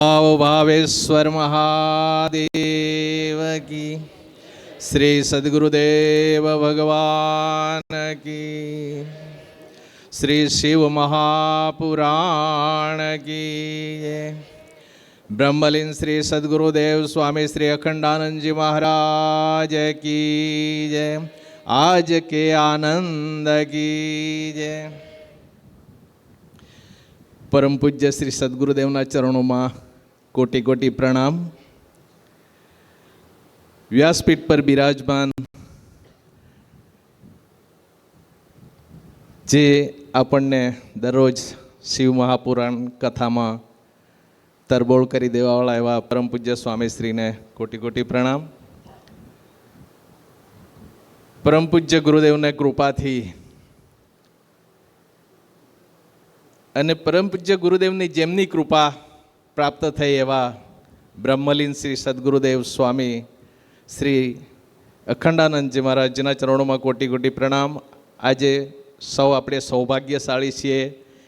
भावेश्वर महादेव की, श्री सद्गुरुदेव भगवान की, श्री शिव महापुराण की जय। ब्रह्मलीन श्री सद्गुरुदेव स्वामी श्री अखंडानंद जी महाराज की जय। आज के आनंद की जय। परम पूज्य श्री सद्गुरुदेवना चरणों में कोटि कोटि प्रणाम। व्यासपीठ पर बिराजमान जे आपने दररोज शिव महापुराण कथा में तरबोळ करी देवावाळा एवा परम पूज्य स्वामीश्री ने कोटि कोटि प्रणाम। परम पूज्य गुरुदेव ने कृपा थी અને પરમ પૂજ્ય ગુરુદેવની જેમની કૃપા પ્રાપ્ત થઈ એવા બ્રહ્મલીન શ્રી સદ્ગુરુદેવ સ્વામી શ્રી અખંડાનંદજી મહારાજના ચરણોમાં કોટી કોટી પ્રણામ। આજે સૌ આપણે સૌભાગ્યશાળી છીએ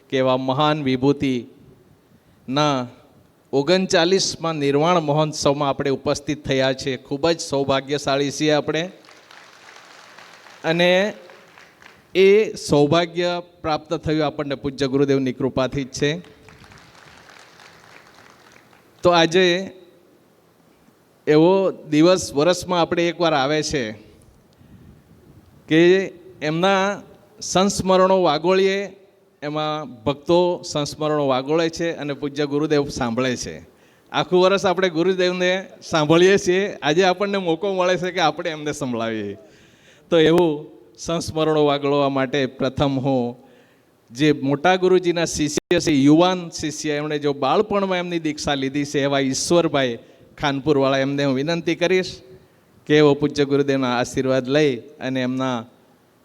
કે એવા મહાન વિભૂતિના 39મા નિર્વાણ મહોત્સવમાં આપણે ઉપસ્થિત થયા છે। ખૂબ જ સૌભાગ્યશાળી છીએ આપણે અને એ સૌભાગ્ય પ્રાપ્ત થયું આપણને પૂજ્ય ગુરુદેવની કૃપાથી જ છે। તો આજે એવો દિવસ વર્ષમાં આપણે એકવાર આવે છે કે એમના સંસ્મરણો વાગોળીએ, એમાં ભક્તો સંસ્મરણો વાગોળે છે અને પૂજ્ય ગુરુદેવ સાંભળે છે। આખું વર્ષ આપણે ગુરુદેવને સાંભળીએ છીએ, આજે આપણને મોકો મળે છે કે આપણે એમને સંભળાવીએ। તો એવું સંસ્મરણો વાગળવા માટે પ્રથમ હું જે મોટા ગુરુજીના શિષ્ય છે, યુવાન શિષ્ય, એમણે જો બાળપણમાં એમની દીક્ષા લીધી છે એવા ઈશ્વરભાઈ ખાનપુરવાળા, એમને હું વિનંતી કરીશ કે એવો પૂજ્ય ગુરુદેવના આશીર્વાદ લઈ અને એમના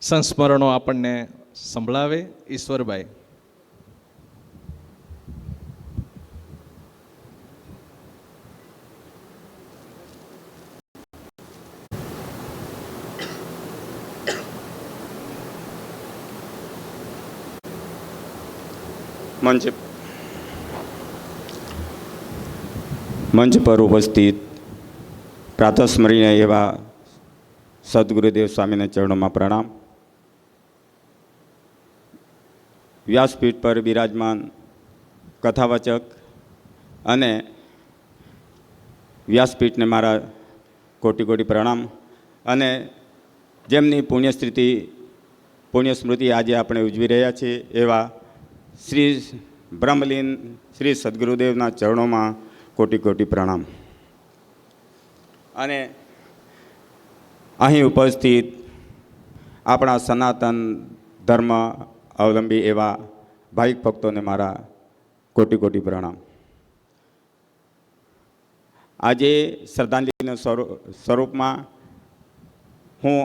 સંસ્મરણો આપણને સંભળાવે। ઈશ્વરભાઈ। મંચ પર ઉપસ્થિત પ્રાતસ્મરણીય એવા સદગુરુદેવ સ્વામીના ચરણોમાં પ્રણામ। વ્યાસપીઠ પર બિરાજમાન કથાવાચક અને વ્યાસપીઠને મારા કોટી કોટી પ્રણામ। અને જેમની પુણ્યસ્મૃતિ આજે આપણે ઉજવી રહ્યા છીએ એવા શ્રી બ્રહ્મલીન શ્રી સદ્ગુરુદેવના ચરણોમાં કોટી કોટી પ્રણામ। અને અહીં ઉપસ્થિત આપણા સનાતન ધર્મ અવલંબી એવા ભાવિક ભક્તોને મારા કોટી કોટી પ્રણામ। આજે શ્રદ્ધાંજલિના સ્વરૂપમાં હું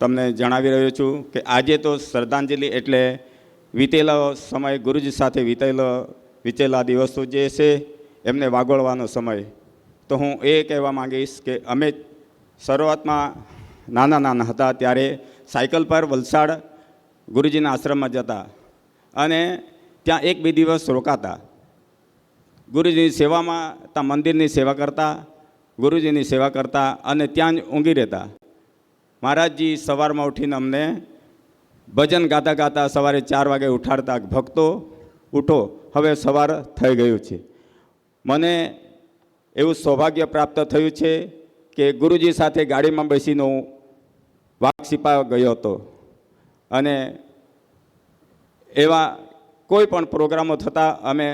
તમને જણાવી રહ્યો છું કે આજે તો શ્રદ્ધાંજલિ એટલે વીતેલો સમય, ગુરુજી સાથે વીતેલા દિવસો જે છે એમને વાગોળવાનો સમય। તો હું એ કહેવા માંગીશ કે અમે શરૂઆતમાં નાના હતા ત્યારે સાયકલ પર વલસાડ ગુરુજીના આશ્રમમાં જતા અને ત્યાં 1-2 દિવસ રોકાતા, ગુરુજીની સેવામાં, ત્યાં મંદિરની સેવા કરતા, ગુરુજીની સેવા કરતા અને ત્યાં જ ઊંઘી રહેતા। મહારાજજી સવારમાં ઉઠીને અમને ભજન ગાતા ગાતા સવારે 4 વાગે ઉઠાડતા, ભક્તો ઉઠો, હવે સવાર થઈ ગયું છે। મને એવું સૌભાગ્ય પ્રાપ્ત થયું છે કે ગુરુજી સાથે ગાડીમાં બેસીને હું વાઘસીપા ગયો હતો અને એવા કોઈ પણ પ્રોગ્રામો થતા અમે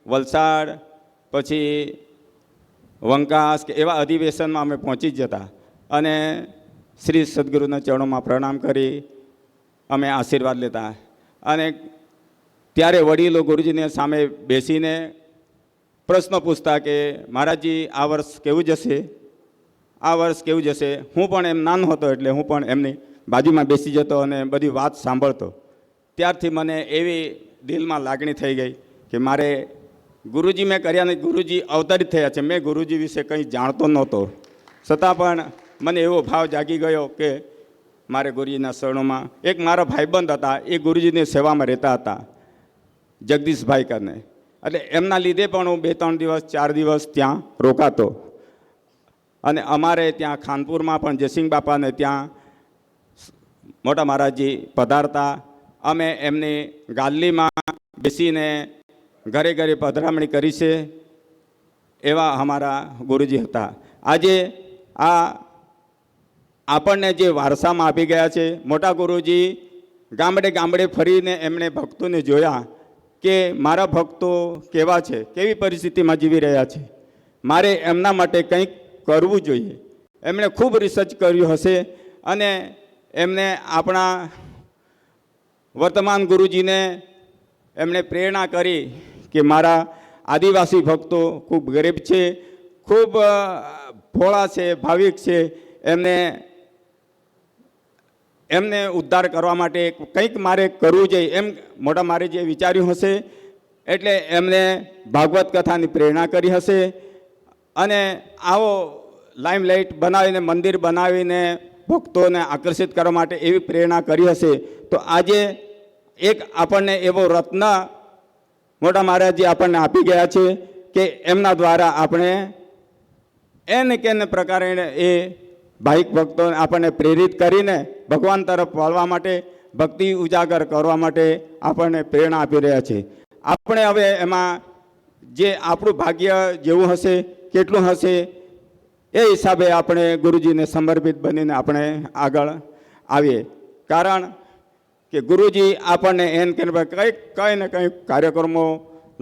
વલસાડ પછી વંકાસ કે એવા અધિવેશનમાં અમે પહોંચી જ જતા અને શ્રી સદ્ગુરુના ચરણોમાં પ્રણામ કરી અમે આશીર્વાદ લેતા। અને ત્યારે વડીલો ગુરુજીની સામે બેસીને પ્રશ્ન પૂછતા કે મહારાજજી આ વર્ષ કેવું જશે, આ વર્ષ કેવું જશે। હું પણ એમ નાનો હતો એટલે હું પણ એમની બાજુમાં બેસી જતો અને બધી વાત સાંભળતો। ત્યારથી મને એવી દિલમાં લાગણી થઈ ગઈ કે મારે ગુરુજી મેં કર્યા નહીં, ગુરુજી અવતરિત થયા છે। મેં ગુરુજી વિશે કંઈ જાણતો નહોતો, છતાં પણ મને એવો ભાવ જાગી ગયો કે મારે ગુરુજીના શરણોમાં એક મારા ભાઈબંધ હતા, એ ગુરુજીની સેવામાં રહેતા હતા, જગદીશભાઈ કરીને। એટલે એમના લીધે પણ હું 2-3 દિવસ 4 દિવસ ત્યાં રોકાતો. અને અમારે ત્યાં ખાનપુરમાં પણ જયસિંહ બાપાને ત્યાં મોટા મહારાજજી પધારતા. અમે એમની ગાદલીમાં બેસીને ઘરે ઘરે પધરામણી કરી છે. એવા અમારા ગુરુજી હતા. આજે આપણને જે વારસામાં આપી ગયા છે, મોટા ગુરુજી ગામડે ગામડે ફરીને એમણે ભક્તોને જોયા કે મારા ભક્તો કેવા છે, કેવી પરિસ્થિતિમાં જીવી રહ્યા છે, મારે એમના માટે કંઈક કરવું જોઈએ. એમણે ખૂબ રિસર્ચ કર્યું હશે અને એમને આપણા વર્તમાન ગુરુજીને એમણે પ્રેરણા કરી કે મારા આદિવાસી ભક્તો ખૂબ ગરીબ છે, ખૂબ ભોળા છે, ભાવિક છે, એમને ઉદ્ધાર કરવા માટે કંઈક મારે કરવું જોઈએ એમ મોટા મારે જે વિચાર્યું હશે. એટલે એમને ભાગવત કથાની પ્રેરણા કરી હશે અને આવો લાઇમલાઇટ બનાવીને મંદિર બનાવીને ભક્તોને આકર્ષિત કરવા માટે એવી પ્રેરણા કરી હશે. તો આજે એક આપણને એવો રત્ન મોટા મહારાજજી આપણને આપી ગયા છે કે એમના દ્વારા આપણે એને કેને પ્રકારે એ ભાવિક ભક્તોને આપણને પ્રેરિત કરીને ભગવાન તરફ વળવા માટે, ભક્તિ ઉજાગર કરવા માટે આપણને પ્રેરણા આપી રહ્યા છે. આપણે હવે એમાં જે આપણું ભાગ્ય જેવું હશે, કેટલું હશે, એ હિસાબે આપણે ગુરુજીને સમર્પિત બનીને આપણે આગળ આવીએ. કારણ કે ગુરુજી આપણને એન કે કંઈ ને કંઈ કાર્યક્રમો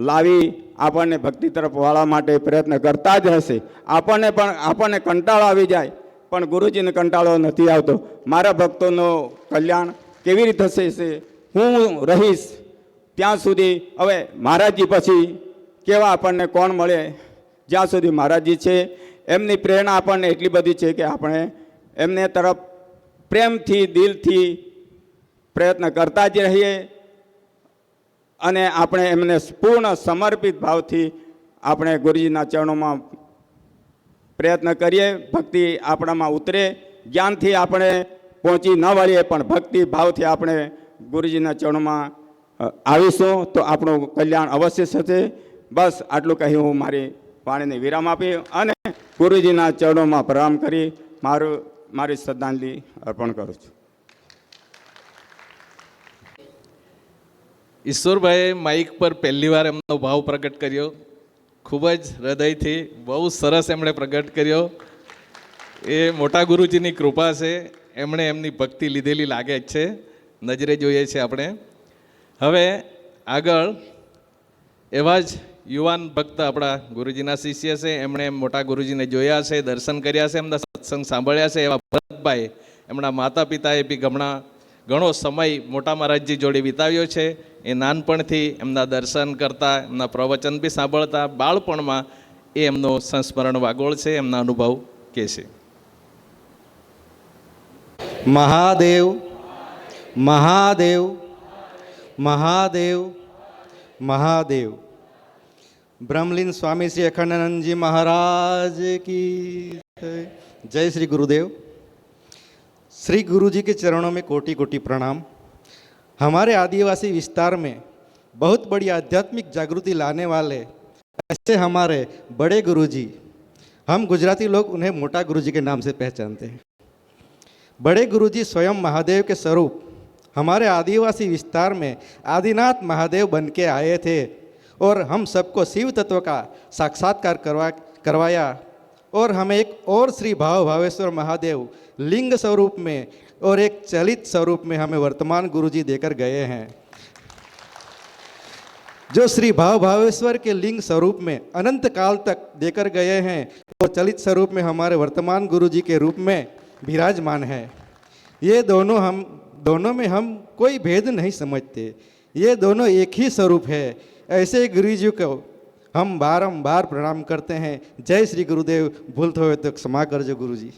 લાવી આપણને ભક્તિ તરફ વાળવા માટે પ્રયત્ન કરતા જ હશે. આપણને કંટાળો આવી જાય પણ ગુરુજીને કંટાળો નથી આવતો. મારા ભક્તોનો કલ્યાણ કેવી રીતે થશે, હું રહીશ ત્યાં સુધી. હવે મહારાજજી પછી કેવા આપણને કોણ મળે, જ્યાં સુધી મહારાજજી છે એમની પ્રેરણા આપણને એટલી બધી છે કે આપણે એમને તરફ પ્રેમથી, દિલથી પ્રયત્ન કરતા જ રહીએ અને આપણે એમને પૂર્ણ સમર્પિત ભાવથી આપણે ગુરુજીના ચરણોમાં પ્રયત્ન કરીએ. ભક્તિ આપણામાં ઉતરે. જ્ઞાનથી આપણે પહોંચી ન વળીએ પણ ભક્તિ ભાવથી આપણે ગુરુજીના ચરણોમાં આવીશું તો આપણું કલ્યાણ અવશ્ય થશે. બસ આટલું કહી હું મારી વાણીને વિરામ આપી અને ગુરુજીના ચરણોમાં પ્રણામ કરી મારી શ્રદ્ધાંજલિ અર્પણ કરું છું. ઈશ્વરભાઈએ માઇક પર પહેલી વાર એમનો ભાવ પ્રગટ કર્યો. ખૂબ જ હૃદયથી બહુ સરસ એમણે પ્રગટ કર્યો. એ મોટા ગુરુજીની કૃપા છે. એમણે એમની ભક્તિ લીધેલી લાગે જ છે, નજરે જોઈએ છે આપણે. હવે આગળ એવા જ યુવાન ભક્ત આપણા ગુરુજીના શિષ્ય છે. એમણે મોટા ગુરુજીને જોયા છે, દર્શન કર્યા છે, એમના સત્સંગ સાંભળ્યા છે. એવા ભરતભાઈ, એમના માતા પિતાએ બી ઘણો સમય મોટા મહારાજજી જોડે વિતાવ્યો છે. એ નાનપણથી એમના દર્શન કરતા, એમના પ્રવચન બી સાંભળતા, બાળપણમાં એ એમનો સંસ્મરણ વાગોળ છે, એમના અનુભવ કહે છે. મહાદેવ મહાદેવ મહાદેવ મહાદેવ. બ્રહ્મલીન સ્વામી શ્રી અખંડાનંદજી महाराज की जय. श्री गुरुदेव. श्री गुरु जी के चरणों में कोटि कोटि प्रणाम. हमारे आदिवासी विस्तार में बहुत बड़ी आध्यात्मिक जागृति लाने वाले ऐसे हमारे बड़े गुरुजी, हम गुजराती लोग उन्हें मोटा गुरुजी के नाम से पहचानते हैं. बड़े गुरुजी स्वयं महादेव के स्वरूप हमारे आदिवासी विस्तार में आदिनाथ महादेव बन के आए थे और हम सबको शिव तत्व का साक्षात्कार करवाया और हमें एक और श्री भाव भावेश्वर महादेव लिंग स्वरूप में और एक चलित स्वरूप में हमें वर्तमान गुरुजी देकर गए हैं. जो श्री भाव भावेश्वर के लिंग स्वरूप में अनंत काल तक देकर गए हैं और चलित स्वरूप में हमारे वर्तमान गुरुजी के रूप में विराजमान है. ये दोनों में हम कोई भेद नहीं समझते. ये दोनों एक ही स्वरूप है. ऐसे गुरुजी को हम बारंबार प्रणाम करते हैं. जय श्री गुरुदेव. भूलते हुए तो क्षमा करजो गुरुजी.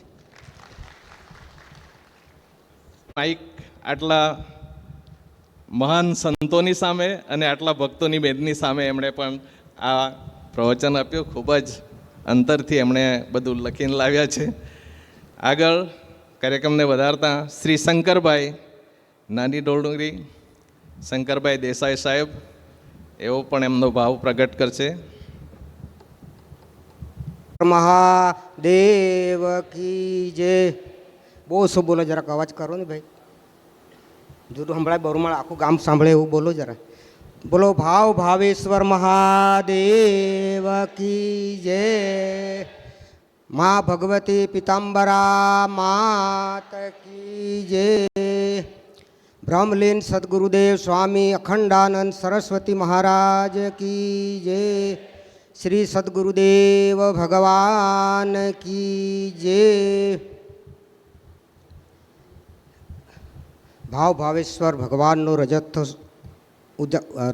માઇક આટલા મહાન સંતોની સામે અને આટલા ભક્તોની બેદની સામે એમણે પણ આ પ્રવચન આપ્યું. ખૂબ જ અંતરથી એમણે બધું લખીને લાવ્યા છે. આગળ કાર્યક્રમને વધારતા શ્રી શંકરભાઈ નાની ડોલડુંગરી, શંકરભાઈ દેસાઈ સાહેબ, એવો પણ એમનો ભાવ પ્રગટ કરશે. મહાદેવ કી જય. બહુ શું બોલો, જરાક અવાજ કરો ને ભાઈ. જુદું સંભળાય, બરુમાળ આખું ગામ સાંભળે એવું બોલો જરા. બોલો ભાવ ભાવેશ્વર મહાદેવ કી જય. મા ભગવતી પિતાંબરા માત કી જય. બ્રહ્મલીન સદગુરુદેવ સ્વામી અખંડાનંદ સરસ્વતી મહારાજ કી જય. શ્રી સદગુરુદેવ ભગવાન કી જય. ભાવ ભાવેશ્વર ભગવાનનો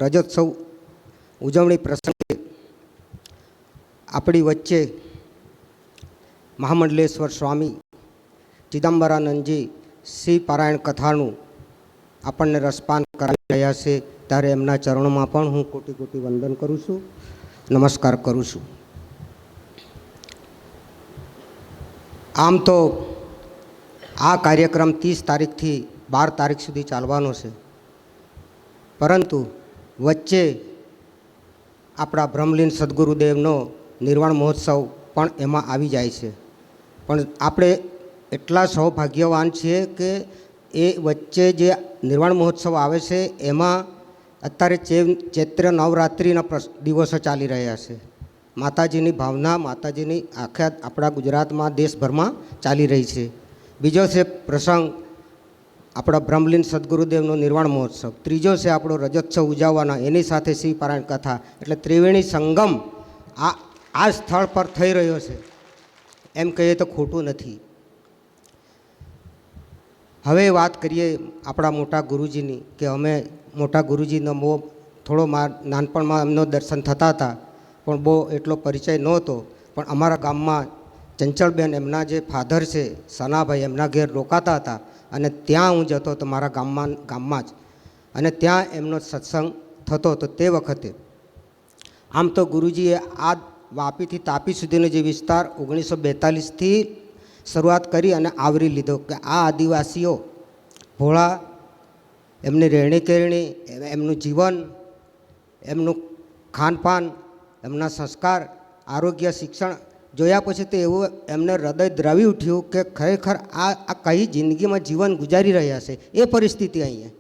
રજોત્સવ ઉજવણી પ્રસંગે આપણી વચ્ચે મહામંડલેશ્વર સ્વામી ચિદમ્બરાનંદજી શ્રી પારાયણ કથાનું આપણને રસપાન કરાવી રહ્યા છે, ત્યારે એમના ચરણોમાં પણ હું કોટી કોટી વંદન કરું છું, નમસ્કાર કરું છું. આમ તો આ કાર્યક્રમ 30 તારીખથી 12 તારીખ સુધી ચાલવાનો છે, પરંતુ વચ્ચે આપણા બ્રહ્મલીન સદગુરુદેવનો નિર્વાણ મહોત્સવ પણ એમાં આવી જાય છે. પણ આપણે એટલા સૌભાગ્યવાન છીએ કે એ વચ્ચે જે નિર્વાણ મહોત્સવ આવે છે એમાં અત્યારે ચૈત્ર નવરાત્રિના દિવસો ચાલી રહ્યા છે. માતાજીની ભાવના, માતાજીની આખા આપણા ગુજરાતમાં, દેશભરમાં ચાલી રહી છે. બીજો છે પ્રસંગ આપણા બ્રહ્મલીન સદગુરુદેવનો નિર્વાણ મહોત્સવ. ત્રીજો છે આપણો રજોત્સવ ઉજવવાના, એની સાથે શ્રી પારાયણ કથા. એટલે ત્રિવેણી સંગમ આ સ્થળ પર થઈ રહ્યો છે, એમ કહીએ તો ખોટું નથી. હવે વાત કરીએ આપણા મોટા ગુરુજીની, કે અમે મોટા ગુરુજીનો બહુ થોડો નાનપણમાં એમનો દર્શન થતા હતા, પણ બહુ એટલો પરિચય નહોતો. પણ અમારા ગામમાં ચંચળબેન, એમના જે ફાધર છે સનાભાઈ, એમના ઘેર રોકાતા હતા, અને ત્યાં હું જતો હતો મારા ગામમાં જ, અને ત્યાં એમનો સત્સંગ થતો હતો. તે વખતે આમ તો ગુરુજીએ આ વાપીથી તાપી સુધીનો જે વિસ્તાર 1942થી શરૂઆત કરી અને આવરી લીધો, કે આ આદિવાસીઓ ભોળા, એમની રહેણી કહેણી, એમનું જીવન, એમનું ખાનપાન, એમના સંસ્કાર, આરોગ્ય, શિક્ષણ જોયા પછી તો એવું એમને હૃદય દ્રવી ઉઠ્યું કે ખરેખર આ કઈ જિંદગીમાં જીવન ગુજારી રહ્યા છે. એ પરિસ્થિતિ અહીંયા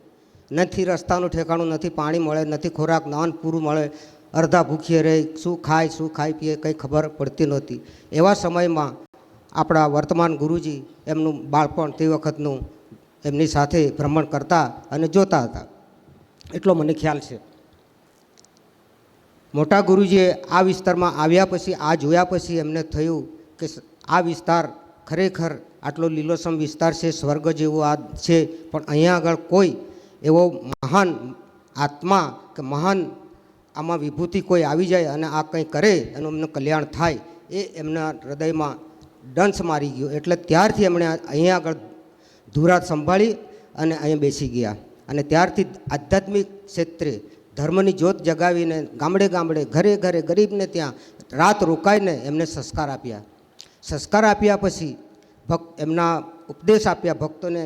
નથી, રસ્તાનું ઠેકાણું નથી, પાણી મળે નથી, ખોરાક નાન પૂરું મળે, અડધા ભૂખીએ રહે, શું ખાય પીએ કંઈ ખબર પડતી નહોતી. એવા સમયમાં આપણા વર્તમાન ગુરુજી એમનું બાળપણ તે વખતનું એમની સાથે ભ્રમણ કરતા અને જોતા હતા, એટલો મને ખ્યાલ છે. મોટા ગુરુજીએ આ વિસ્તારમાં આવ્યા પછી, આ જોયા પછી એમને થયું કે આ વિસ્તાર ખરેખર આટલો લીલોસમ વિસ્તાર છે, સ્વર્ગ જેવો આ છે, પણ અહીંયા આગળ કોઈ એવો મહાન આત્મા કે મહાન આમાં વિભૂતિ કોઈ આવી જાય અને આ કંઈ કરે અને એમનું કલ્યાણ થાય, એ એમના હૃદયમાં ડંસ મારી ગયો. એટલે ત્યારથી એમણે અહીંયા આગળ ધુરાત સંભાળી અને અહીંયા બેસી ગયા, અને ત્યારથી આધ્યાત્મિક ક્ષેત્રે ધર્મની જ્યોત જગાવીને ગામડે ગામડે, ઘરે ઘરે, ગરીબને ત્યાં રાત રોકાઈને એમને સંસ્કાર આપ્યા. સંસ્કાર આપ્યા પછી એમના ઉપદેશ આપ્યા ભક્તોને.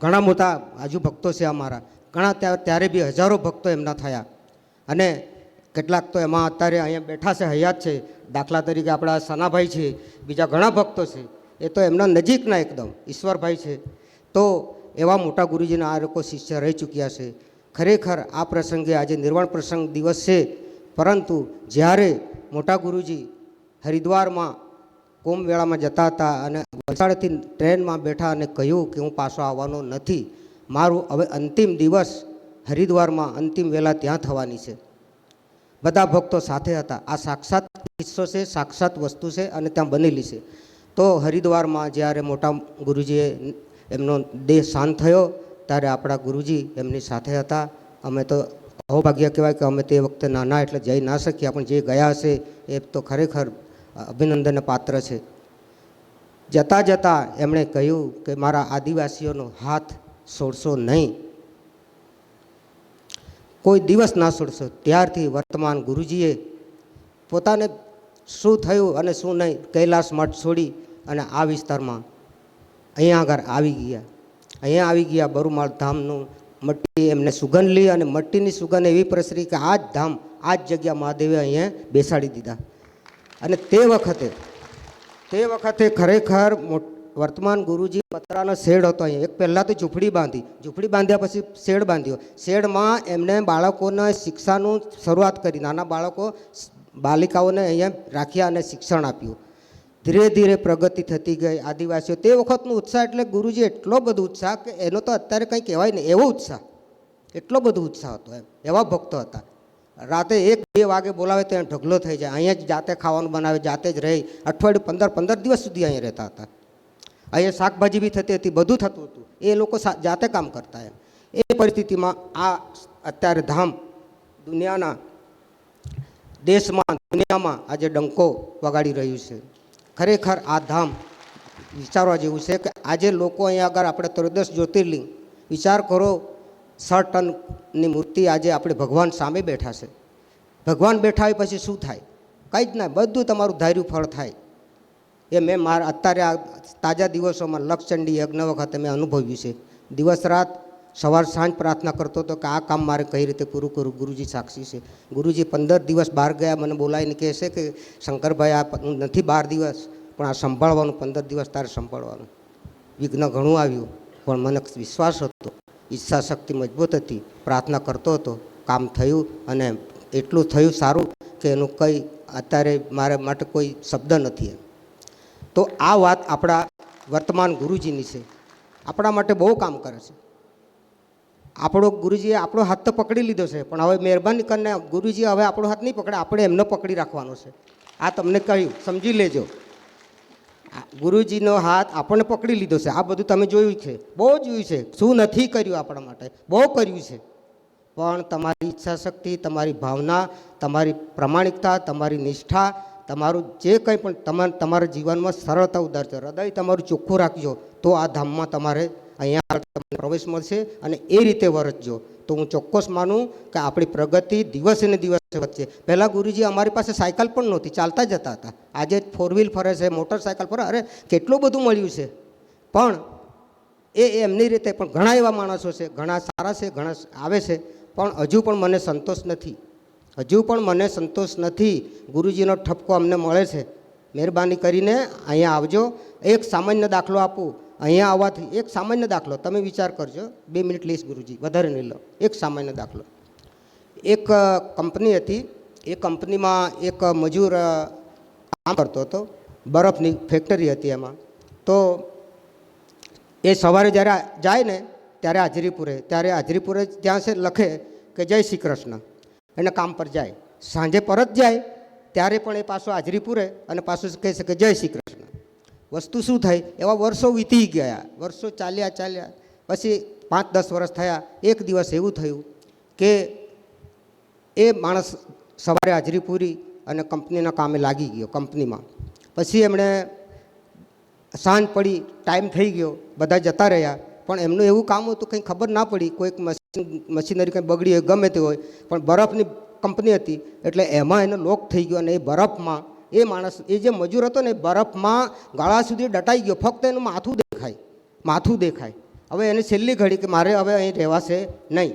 ઘણા મોટા આજુ ભક્તો છે અમારા, ઘણા ત્યારે બી હજારો ભક્તો એમના થયા, અને કેટલાક તો એમાં અત્યારે અહીંયા બેઠા છે, હયાત છે. દાખલા તરીકે આપણા સનાભાઈ છે, બીજા ઘણા ભક્તો છે, એ તો એમના નજીકના એકદમ ઈશ્વરભાઈ છે. તો એવા મોટા ગુરુજીના આ લોકો શિષ્ય રહી ચૂક્યા છે. ખરેખર આ પ્રસંગે આજે નિર્વાણ પ્રસંગ દિવસ છે, પરંતુ જ્યારે મોટા ગુરુજી હરિદ્વારમાં કુંભમેળામાં જતા હતા અને વલસાડથી ટ્રેનમાં બેઠા અને કહ્યું કે હું પાછો આવવાનો નથી, મારું હવે અંતિમ દિવસ હરિદ્વારમાં અંતિમ વેલા ત્યાં થવાની છે. બધા ભક્તો સાથે હતા. આ સાક્ષાત કિસ્સો છે, સાક્ષાત વસ્તુ છે, અને ત્યાં બનેલી છે. તો હરિદ્વારમાં જ્યારે મોટા ગુરુજીએ એમનો દેહ શાંત થયો, ત્યારે આપણા ગુરુજી એમની સાથે હતા. અમે તો અહોભાગ્ય કહેવાય કે અમે તે વખતે નાના એટલે જઈ ના શક્યા, પણ જે ગયા હશે એ તો ખરેખર અભિનંદનને પાત્ર છે. જતાં જતાં એમણે કહ્યું કે મારા આદિવાસીઓનો હાથ છોડશો નહીં, કોઈ દિવસ ના છોડશો. ત્યારથી વર્તમાન ગુરુજીએ પોતાને શું થયું અને શું નહીં, કૈલાસ મઠ છોડી અને આ વિસ્તારમાં અહીંયા આગળ આવી ગયા. અહીંયા આવી ગયા બરુમાળ ધામનું મટ્ટી એમને સુગંધ લી, અને મટ્ટીની સુગંધ એવી પ્રસરી કે આ જ ધામ, આ જ જગ્યા મહાદેવે અહીંયા બેસાડી દીધા. અને તે વખતે ખરેખર વર્તમાન ગુરુજી પતરાનો શેડ હતો અહીંયા. એક પહેલાં તો ઝૂંપડી બાંધ્યા પછી શેડ બાંધ્યો. શેડમાં એમણે બાળકોને શિક્ષાનું શરૂઆત કરી. નાના બાલિકાઓને અહીંયા રાખ્યા અને શિક્ષણ આપ્યું. ધીરે ધીરે પ્રગતિ થતી ગઈ. આદિવાસીઓ તે વખતનો ઉત્સાહ એટલે ગુરુજી એટલો બધો ઉત્સાહ કે એનો તો અત્યારે કંઈ કહેવાય નહીં એવો ઉત્સાહ, એટલો બધો ઉત્સાહ હતો એમ. એવા ભક્તો હતા. રાતે 1-2 વાગે બોલાવે તો ત્યાં ઢગલો થઈ જાય. અહીંયા જ જાતે ખાવાનું બનાવે, જાતે જ રહી. અઠવાડિયું 15 દિવસ સુધી અહીંયા રહેતા હતા. અહીંયા શાકભાજી બી થતી હતી, બધું થતું હતું. એ લોકો જાતે કામ કરતા એમ. એ પરિસ્થિતિમાં આ અત્યારે ધામ દુનિયાના દેશમાં દુનિયામાં આજે ડંકો વગાડી રહ્યું છે. ખરેખર આ ધામ વિચારવા જેવું છે કે આજે લોકો અહીંયા આગળ આપણે 13 જ્યોતિર્લિંગ વિચાર કરો. 100 ટનની મૂર્તિ આજે આપણે ભગવાન સામે બેઠા છે. ભગવાન બેઠા હોય પછી શું થાય? કંઈ જ ના, બધું તમારું ધાર્યું ફળ થાય. એ મેં અત્યારે આ તાજા દિવસોમાં લક્ષચંડી યજ્ઞ વખતે મેં અનુભવ્યું છે. દિવસ રાત સવાર સાંજ પ્રાર્થના કરતો હતો કે આ કામ મારે કઈ રીતે પૂરું કરું. ગુરુજી સાક્ષી છે. ગુરુજી 15 દિવસ બહાર ગયા, મને બોલાવીને કહે છે કે શંકરભાઈ આ નથી 12 દિવસ, પણ આ સંભાળવાનું 15 દિવસ તારે સંભાળવાનું. વિઘ્ન ઘણું આવ્યું પણ મને વિશ્વાસ હતો, ઈચ્છા શક્તિ મજબૂત હતી, પ્રાર્થના કરતો હતો, કામ થયું. અને એટલું થયું સારું કે એનું કંઈ અત્યારે મારા માટે કોઈ શબ્દ નથી. તો આ વાત આપણા વર્તમાન ગુરુજીની છે. આપણા માટે બહુ કામ કરે છે. આપણો ગુરુજીએ આપણો હાથ તો પકડી લીધો છે, પણ હવે મહેરબાની કરીને ગુરુજી હવે આપણો હાથ નહીં પકડે, આપણે એમને પકડી રાખવાનો છે. આ તમને કહ્યું, સમજી લેજો. ગુરુજીનો હાથ આપણને પકડી લીધો છે. આ બધું તમે જોયું છે, બહુ જોયું છે. શું નથી કર્યું આપણા માટે? બહુ કર્યું છે. પણ તમારી ઈચ્છા શક્તિ, તમારી ભાવના, તમારી પ્રમાણિકતા, તમારી નિષ્ઠા, તમારું જે કંઈ પણ તમારા જીવનમાં સરળતા ઉતારજો, હૃદય તમારું ચોખ્ખું રાખજો, તો આ ધામમાં તમારે અહીંયા તમને પ્રવેશ મળશે. અને એ રીતે વર્તજો તો હું ચોક્કસ માનું કે આપણી પ્રગતિ દિવસે ને દિવસે વધશે. પહેલાં ગુરુજી અમારી પાસે સાયકલ પણ નહોતી, ચાલતા જતા હતા. આજે 4 વ્હીલ ફરે છે, મોટરસાયકલ ફરે. અરે કેટલું બધું મળ્યું છે. પણ એમની રીતે પણ ઘણા એવા માણસો છે, ઘણા સારા છે, ઘણા આવે છે, પણ હજુ પણ મને સંતોષ નથી. ગુરુજીનો ઠપકો અમને મળે છે. મહેરબાની કરીને અહીંયા આવજો. એક સામાન્ય દાખલો આપું. અહીંયા આવવાથી એક સામાન્ય દાખલો તમે વિચાર કરજો. 2 મિનિટ લઈશ ગુરુજી, વધારે નહીં લો. એક સામાન્ય દાખલો. એક કંપની હતી. એ કંપનીમાં એક મજૂર કામ કરતો હતો. બરફની ફેક્ટરી હતી એમાં. તો એ સવારે જ્યારે જાય ને ત્યારે હાજરી પૂરે ત્યાં છે લખે કે જય શ્રી કૃષ્ણ, એને કામ પર જાય. સાંજે પરત જાય ત્યારે પણ એ પાછો હાજરી પૂરે અને પાછું કહે છે કે જય શ્રી કૃષ્ણ. વસ્તુ શું થઈ? એવા વર્ષો વીતી ગયા. વર્ષો ચાલ્યા. પછી 5-10 વર્ષ થયા. એક દિવસ એવું થયું કે એ માણસ સવારે હાજરી પૂરી અને કંપનીના કામે લાગી ગયો કંપનીમાં. પછી એમણે સાંજ પડી, ટાઈમ થઈ ગયો, બધા જતા રહ્યા. પણ એમનું એવું કામ હતું કંઈ ખબર ના પડી. કોઈક મશીનરી કંઈ બગડી હોય, ગમે તે હોય, પણ બરફની કંપની હતી એટલે એમાં એને લોક થઈ ગયો. અને એ બરફમાં એ માણસ, એ જે મજૂર હતો ને, બરફમાં ગળા સુધી દટાઈ ગયો. ફક્ત એનું માથું દેખાય. હવે એને છેલ્લી ઘડી કે મારે હવે અહીં રહેવાશે નહીં.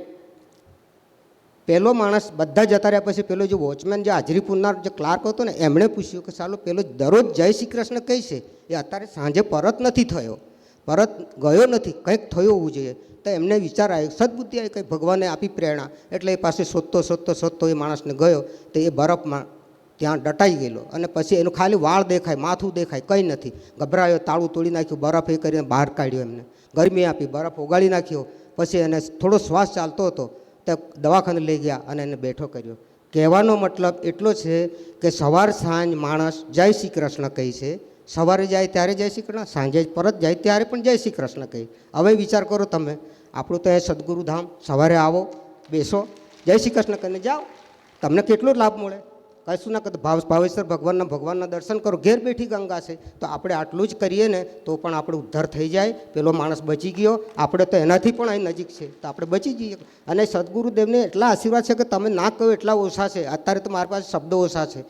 પહેલો માણસ બધા જતા રહ્યા પછી પેલો જે વોચમેન, જે હાજરી પૂરનાર જે ક્લાર્ક હતો ને, એમણે પૂછ્યું કે ચાલો પેલો દરરોજ જય શ્રી કૃષ્ણ કહે છે, એ અત્યારે સાંજે પરત નથી ગયો, કંઈક થયું હોવું જોઈએ. તો એમને વિચાર આવ્યો, સદબુદ્ધિ આવી, કંઈ ભગવાને આપી પ્રેરણા. એટલે એ પાસે શોધતો એ માણસને ગયો. તો એ બરફમાં ત્યાં દટાઈ ગયેલો. અને પછી એનું ખાલી વાળ દેખાય, માથું દેખાય, કંઈ નથી. ગભરાયો, તાળું તોડી નાખ્યું, બરફ એ કરીને બહાર કાઢ્યો. એમને ગરમી આપી, બરફ ઓગાળી નાખ્યો. પછી એને થોડો શ્વાસ ચાલતો હતો તો દવાખાને લઈ ગયા અને એને બેઠો કર્યો. કહેવાનો મતલબ એટલો છે કે સવાર સાંજ માણસ જય શ્રી કૃષ્ણ કહે છે. સવારે જાય ત્યારે જય શ્રી કૃષ્ણ, સાંજે પરત જાય ત્યારે પણ જય શ્રી કૃષ્ણ કહે. હવે વિચાર કરો તમે, આપણું તો એ સદગુરુ ધામ, સવારે આવો, બેસો, જય શ્રી કૃષ્ણ કહીને જાઓ, તમને કેટલો લાભ મળે? કશું ના કરતો. ભાવેશ્વર ભગવાનના દર્શન કરો. ઘેર બેઠી ગંગા છે. તો આપણે આટલું જ કરીએ ને તો પણ આપણે ઉદ્ધાર થઈ જાય. પેલો માણસ બચી ગયો, આપણે તો એનાથી પણ અહીં નજીક છે, તો આપણે બચી જઈએ. અને સદગુરુદેવને એટલા આશીર્વાદ છે કે તમે ના કહો એટલા ઓછા છે. અત્યારે તો મારી પાસે શબ્દો ઓછા છે.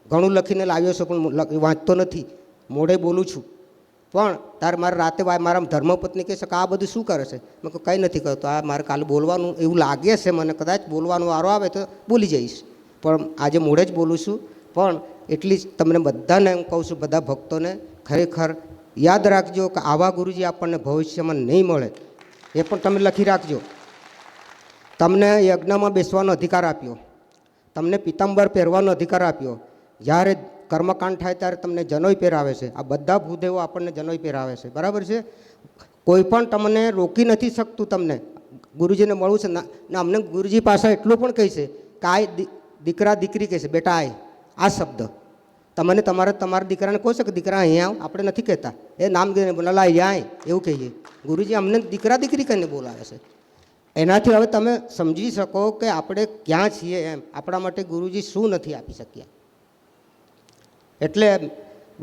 ઘણું લખીને લાવ્યો છું પણ વાંચતો નથી, મોઢે બોલું છું. પણ તારે મારે રાતે મારા ધર્મપત્ની કહે છે કે આ બધું શું કરે છે? મેં કહું કંઈ નથી કરતો, આ મારે કાલે બોલવાનું એવું લાગે છે મને, કદાચ બોલવાનો વારો આવે તો બોલી જઈશ. પણ આજે મોડે જ બોલું છું. પણ એટલી જ તમને બધાને હું કહું છું, બધા ભક્તોને ખરેખર યાદ રાખજો કે આવા ગુરુજી આપણને ભવિષ્યમાં નહીં મળે. એ પણ તમે લખી રાખજો. તમને યજ્ઞમાં બેસવાનો અધિકાર આપ્યો, તમને પિતાંબર પહેરવાનો અધિકાર આપ્યો, જ્યારે કર્મકાંડ થાય ત્યારે તમને જનોઈ પહેરાવે છે. આ બધા ભૂદેવો આપણને જનોઈ પહેરાવે છે, બરાબર છે. કોઈ પણ તમને રોકી નથી શકતું. તમને ગુરુજીને મળવું છે ને અમને ગુરુજી પાસે એટલું પણ કહે છે કે આ દીકરા દીકરી કહે છે, બેટા આય, આ શબ્દ તમને તમારા દીકરાને કહો છો કે દીકરા અહીંયા આવ, આપણે નથી કહેતા. એ નામ દઈને બોલાલા અહીંયા આય એવું કહીએ. ગુરુજી અમને દીકરા દીકરી કહીને બોલાવે છે. એનાથી હવે તમે સમજી શકો કે આપણે ક્યાં છીએ એમ. આપણા માટે ગુરુજી શું નથી આપી શક્યા. એટલે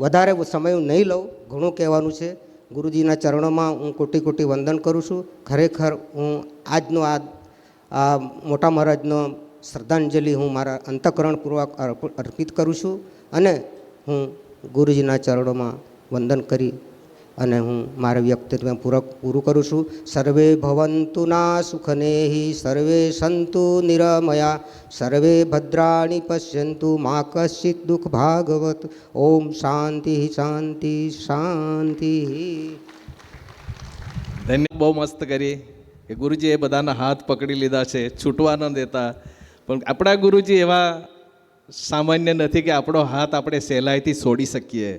વધારે સમય હું નહીં લઉં, ઘણું કહેવાનું છે. ગુરુજીના ચરણોમાં હું કોટી કોટી વંદન કરું છું. ખરેખર હું આજનો આ મોટા મહારાજનો શ્રદ્ધાંજલિ હું મારા અંતઃકરણપૂર્વક અર્પિત કરું છું. અને હું ગુરુજીના ચરણોમાં વંદન કરી અને હું મારા વ્યક્તિત્વ પૂરું કરું છું. સર્વે ભવંતુ ના સુખનેહી, સર્વે સંતુ નિરામયા, સર્વે ભદ્રાણી પશ્યંતુ, મા કશ્ચિત દુઃખ ભાગવત. ઓમ શાંતિ શાંતિ શાંતિ. ધન્ય. બહુ મસ્ત કરી કે ગુરુજીએ બધાના હાથ પકડી લીધા છે, છૂટવા ન દેતા. પણ આપણા ગુરુજી એવા સામાન્ય નથી કે આપણો હાથ આપણે સહેલાઈથી છોડી શકીએ.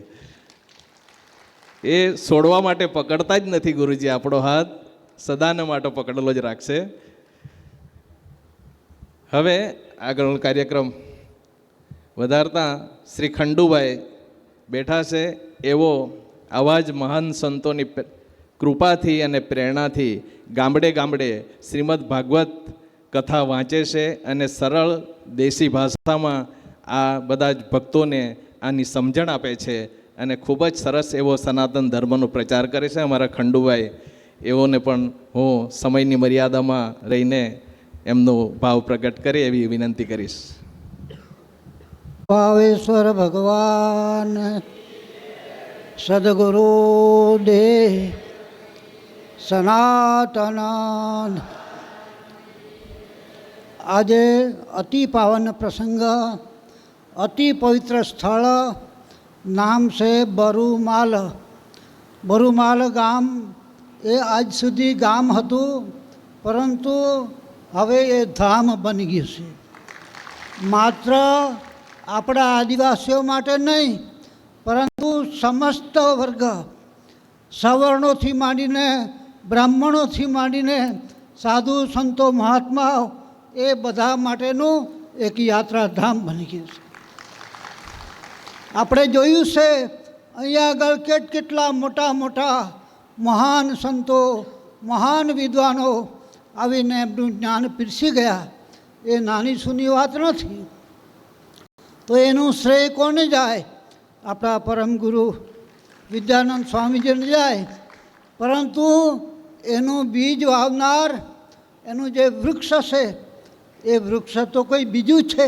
એ છોડવા માટે પકડતા જ નથી ગુરુજી. આપણો હાથ સદાને માટે પકડેલો જ રાખશે. હવે આગળનો કાર્યક્રમ વધારતા શ્રી ખંડુભાઈ બેઠા છે. એવો આવા જ મહાન સંતોની કૃપાથી અને પ્રેરણાથી ગામડે ગામડે શ્રીમદ ભાગવત કથા વાંચે છે અને સરળ દેશી ભાષામાં આ બધા જ ભક્તોને આની સમજણ આપે છે અને ખૂબ જ સરસ એવો સનાતન ધર્મનો પ્રચાર કરે છે અમારા ખંડુભાઈ. એવોને પણ હું સમયની મર્યાદામાં રહીને એમનો ભાવ પ્રગટ કરે એવી વિનંતી કરીશ. ભાવેશ્વર ભગવાન સદગુરુ દે સનાતન. આજે અતિ પાવન પ્રસંગ, અતિ પવિત્ર સ્થળ, નામ છે બરુમાલ. બરુમાલ ગામ એ આજ સુધી ગામ હતું, પરંતુ હવે એ ધામ બની ગયું છે. માત્ર આપણા આદિવાસીઓ માટે નહીં, પરંતુ સમસ્ત વર્ગ, સવર્ણોથી માંડીને બ્રાહ્મણોથી માંડીને સાધુ સંતો મહાત્માઓ, એ બધા માટેનું એક યાત્રાધામ બની ગયું છે. આપણે જોયું છે અહીંયા આગળ કેટલા મોટા મોટા મહાન સંતો, મહાન વિદ્વાનો આવીને એમનું જ્ઞાન પીરસી ગયા. એ નાની સૂની વાત નથી. તો એનું શ્રેય કોને જાય? આપણા પરમ ગુરુ વિદ્યાનંદ સ્વામીજીને જાય. પરંતુ એનું બીજ વાવનાર, એનું જે વૃક્ષ છે, એ વૃક્ષ તો કોઈ બીજું છે.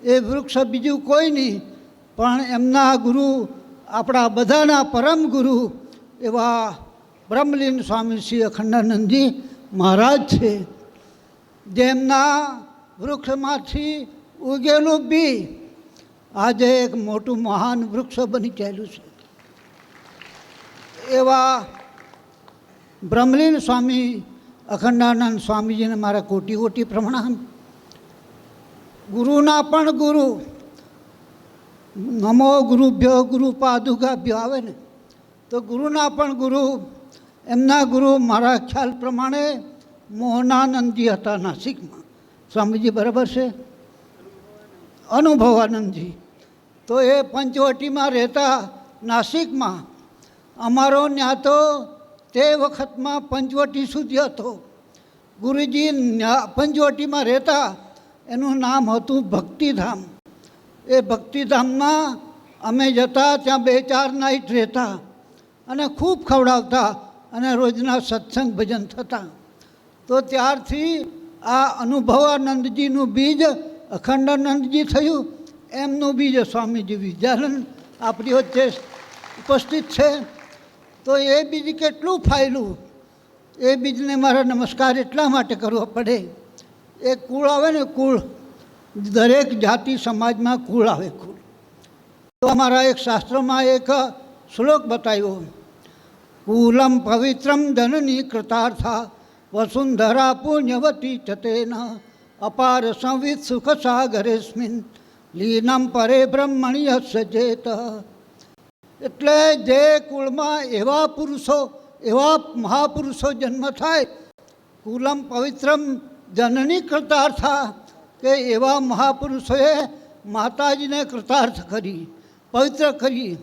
એ વૃક્ષ બીજું કોઈ નહીં, પણ એમના ગુરુ, આપણા બધાના પરમ ગુરુ એવા બ્રહ્મલીન સ્વામી શ્રી અખંડાનંદજી મહારાજ છે. જેમના વૃક્ષમાંથી ઉગેલું બી આજે એક મોટું મહાન વૃક્ષ બની ચાલ્યું છે. એવા બ્રહ્મલીન સ્વામી અખંડાનંદ સ્વામીજીને મારા કોટી કોટી પ્રણામ. ગુરુના પણ ગુરુ, નમો ગુરુભ્યો ગુરુ પાદુકાભ્યો આવે ને, તો ગુરુના પણ ગુરુ, એમના ગુરુ મારા ખ્યાલ પ્રમાણે મોહનાનંદજી હતા નાસિકમાં. સ્વામીજી બરાબર છે? અનુભવાનંદજી. તો એ પંચવટીમાં રહેતા નાસિકમાં. અમારો ત્યાં તો તે વખતમાં પંચવટી સુધી હતો. ગુરુજી પંચવટીમાં રહેતા, એનું નામ હતું ભક્તિધામ. એ ભક્તિધામમાં અમે જતા, ત્યાં 2-4 નાઈટ રહેતા અને ખૂબ ખવડાવતા અને રોજના સત્સંગ ભજન થતા. તો ત્યારથી આ અનુભવાનંદજીનું બીજ અખંડાનંદજી થયું. એમનું બીજ સ્વામીજી વિદ્યાનંદ આપણી વચ્ચે ઉપસ્થિત છે. તો એ બીજ કેટલું ફાયલું. એ બીજને મારા નમસ્કાર એટલા માટે કરવો પડે. એ કુળ આવે ને, કુળ, દરેક જાતિ સમાજમાં કુળ આવે કુળ. તો અમારા એક શાસ્ત્રમાં એક શ્લોક બતાવ્યો, કુલમ પવિત્રમ જનની કૃતાર્થા વસુંધરા પુણ્યવતી ચતેન અપાર સંવિત સુખ સાગરેસ્મિન લીનમ પરે બ્રહ્મણ્ય સજેત. એટલે જે કુળમાં એવા પુરુષો, એવા મહાપુરુષો જન્મ થાય, કુલમ પવિત્રમ જનની કૃતાર્થા, કે એવા મહાપુરુષોએ માતાજીને કૃતાર્થ કરી, પવિત્ર કરી.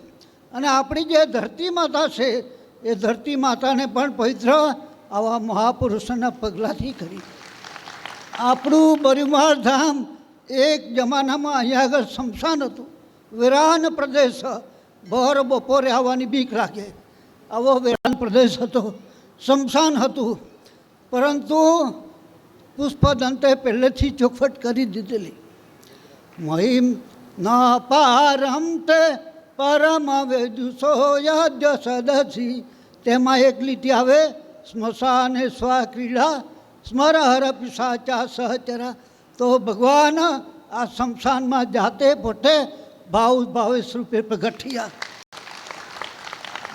અને આપણી જે ધરતી માતા છે એ ધરતી માતાને પણ પવિત્ર આવા મહાપુરુષોના પગલાંથી કરી. આપણું બરુમાળ ધામ એક જમાનામાં અહીંયા આગળ સ્મશાન હતું, વિરાન પ્રદેશ, ભર બપોરે આવવાની બીક લાગે આવો વિરાન પ્રદેશ હતો, સ્મશાન હતું. પરંતુ પુષ્પદંતે પહેલેથી ચોખવટ કરી દીધેલી, મહિમ ન પારમ તે પરમ વેદુસો યાદ્ય સદસી. તેમાં એક લીટી આવે, સ્મશાને સ્વક્રીડા સ્મરહર પિશાચા સહચરા. તો ભગવાન આ સ્મશાનમાં જાતે પોતે ભાવે સ્વરૂપે પ્રગટ્યા.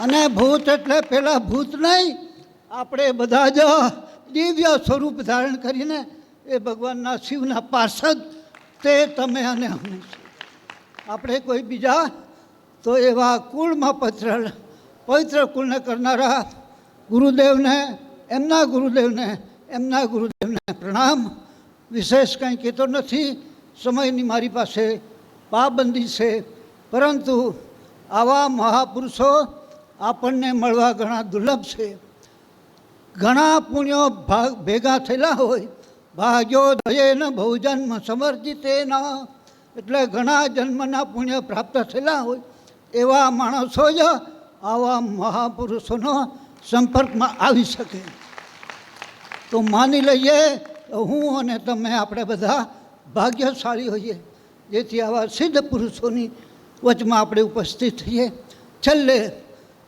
અને ભૂત એટલે પેલા ભૂત નહીં, આપણે બધા જ દિવ્ય સ્વરૂપ ધારણ કરીને એ ભગવાનના શિવના પાર્ષદ, તે તમે અને અમે છીએ. આપણે કોઈ બીજા તો એવા કુળમાં પવિત્ર કુળને કરનારા ગુરુદેવને, એમના ગુરુદેવને પ્રણામ. વિશેષ કંઈ કહેતો નથી, સમયની મારી પાસે પાબંદી છે. પરંતુ આવા મહાપુરુષો આપણને મળવા ઘણા દુર્લભ છે. ઘણા પુણ્યો ભેગા થયેલા હોય, ભાગ્યો દયેન બહુજન્મ સમર્જિતેન, એટલે ઘણા જન્મના પુણ્ય પ્રાપ્ત થયેલા હોય એવા માણસો જ આવા મહાપુરુષોનો સંપર્કમાં આવી શકે. તો માની લઈએ હું અને તમે આપણે બધા ભાગ્યશાળી હોઈએ, જેથી આવા સિદ્ધ પુરુષોની વચમાં આપણે ઉપસ્થિત થઈએ. છેલ્લે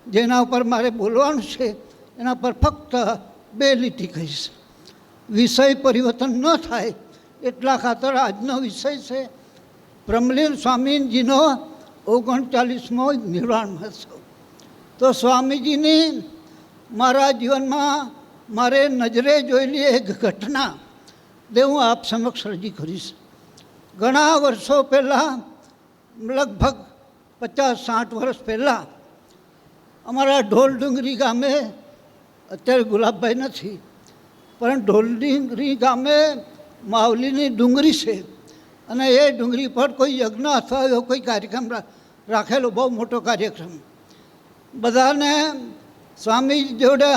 જેના ઉપર મારે બોલવાનું છે એના પર ફક્ત 2 લીટી કહીશ. વિષય પરિવર્તન ન થાય એટલા ખાતર આજનો વિષય છે બ્રહ્મલીન સ્વામીજીનો 39મો નિર્વાણ મહોત્સવ. તો સ્વામીજીની મારા જીવનમાં મારે નજરે જોયેલી એક ઘટના તે હું આપ સમક્ષ રજૂ કરીશ. ઘણા વર્ષો પહેલાં, લગભગ 50-60 વર્ષ પહેલાં, અમારા ઢોલ ડુંગરી ગામે, અત્યારે ગુલાબભાઈ નથી, પણ ઢોલ ડુંગરી ગામે માવલીની ડુંગરી છે. અને એ ડુંગરી પર કોઈ યજ્ઞ અથવા એવો કોઈ કાર્યક્રમ રાખેલો, બહુ મોટો કાર્યક્રમ. બધાને સ્વામી જોડે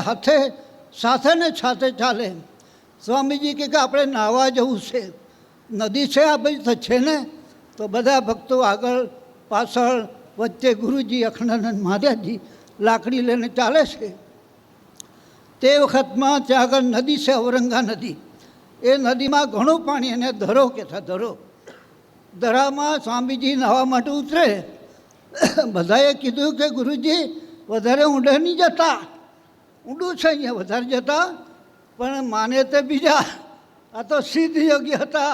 સાથે ને સાથે ચાલે. સ્વામીજી કે આપણે નાહવા જવું છે, નદી છે આ બધી તો છે ને. તો બધા ભક્તો આગળ પાછળ, વચ્ચે ગુરુજી અખંડાનંદ મહારાજજી લાકડી લઈને ચાલે છે. તે વખતમાં ત્યાં આગળ નદી છે, ઔરંગા નદી. એ નદીમાં ઘણું પાણી, એને ધરો કહેતા, ધરો. ધરામાં સ્વામીજી નાહવા માટે ઉતરે. બધાએ કીધું કે ગુરુજી વધારે ઊંડે નહીં જતા, ઊંડું છે અહીંયા વધારે જતા, પણ માને તે બીજા, આ તો સિદ્ધ યોગી હતા,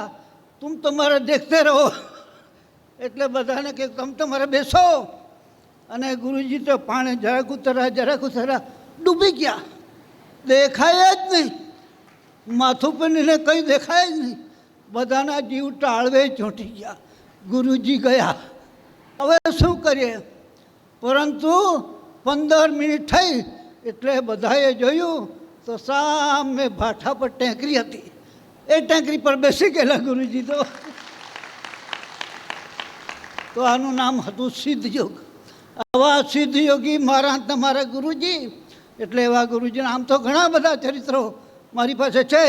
તુમ તમારે દેખતે રહો. એટલે બધાને કે તમે તમારે બેસો. અને ગુરુજી તો પાણી જરાક ઉતરા ડૂબી ગયા, દેખાય જ નહીં, માથું પર એને કંઈ દેખાય જ નહીં. બધાના જીવ ટાળવે ચોંટી ગયા. ગુરુજી ગયા, હવે શું કરીએ? પરંતુ 15 મિનિટ થઈ એટલે બધાએ જોયું તો સામે ભાઠા પર ટેંકરી હતી. એ ટેંકરી પર બેસી ગયેલા ગુરુજી. તો આનું નામ હતું સિદ્ધ યોગ. આવા સિદ્ધ યોગી મારા તમારા ગુરુજી. એટલે એવા ગુરુજીના આમ તો ઘણા બધા ચરિત્રો મારી પાસે છે,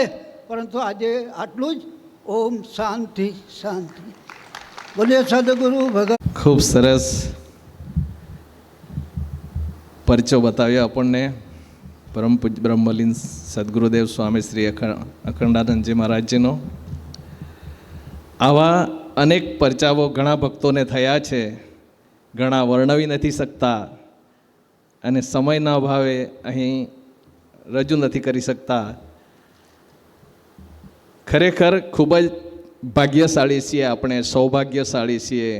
પરંતુ આજે આટલું જ. ઓમ શાંતિ શાંતિ. બોલે સદગુરુ ભગત. ખૂબ સરસ પરિચય બતાવ્યો આપણને પરમ પૂજ્ય બ્રહ્મલીન સદગુરુદેવ સ્વામી શ્રી અખંડાનંદજી મહારાજજીનો. આવા અનેક પરચાઓ ઘણા ભક્તોને થયા છે, ઘણા વર્ણવી નથી શકતા અને સમયના અભાવે અહીં રજૂ નથી કરી શકતા. ખરેખર ખૂબ જ ભાગ્યશાળી છીએ, આપણે સૌભાગ્યશાળી છીએ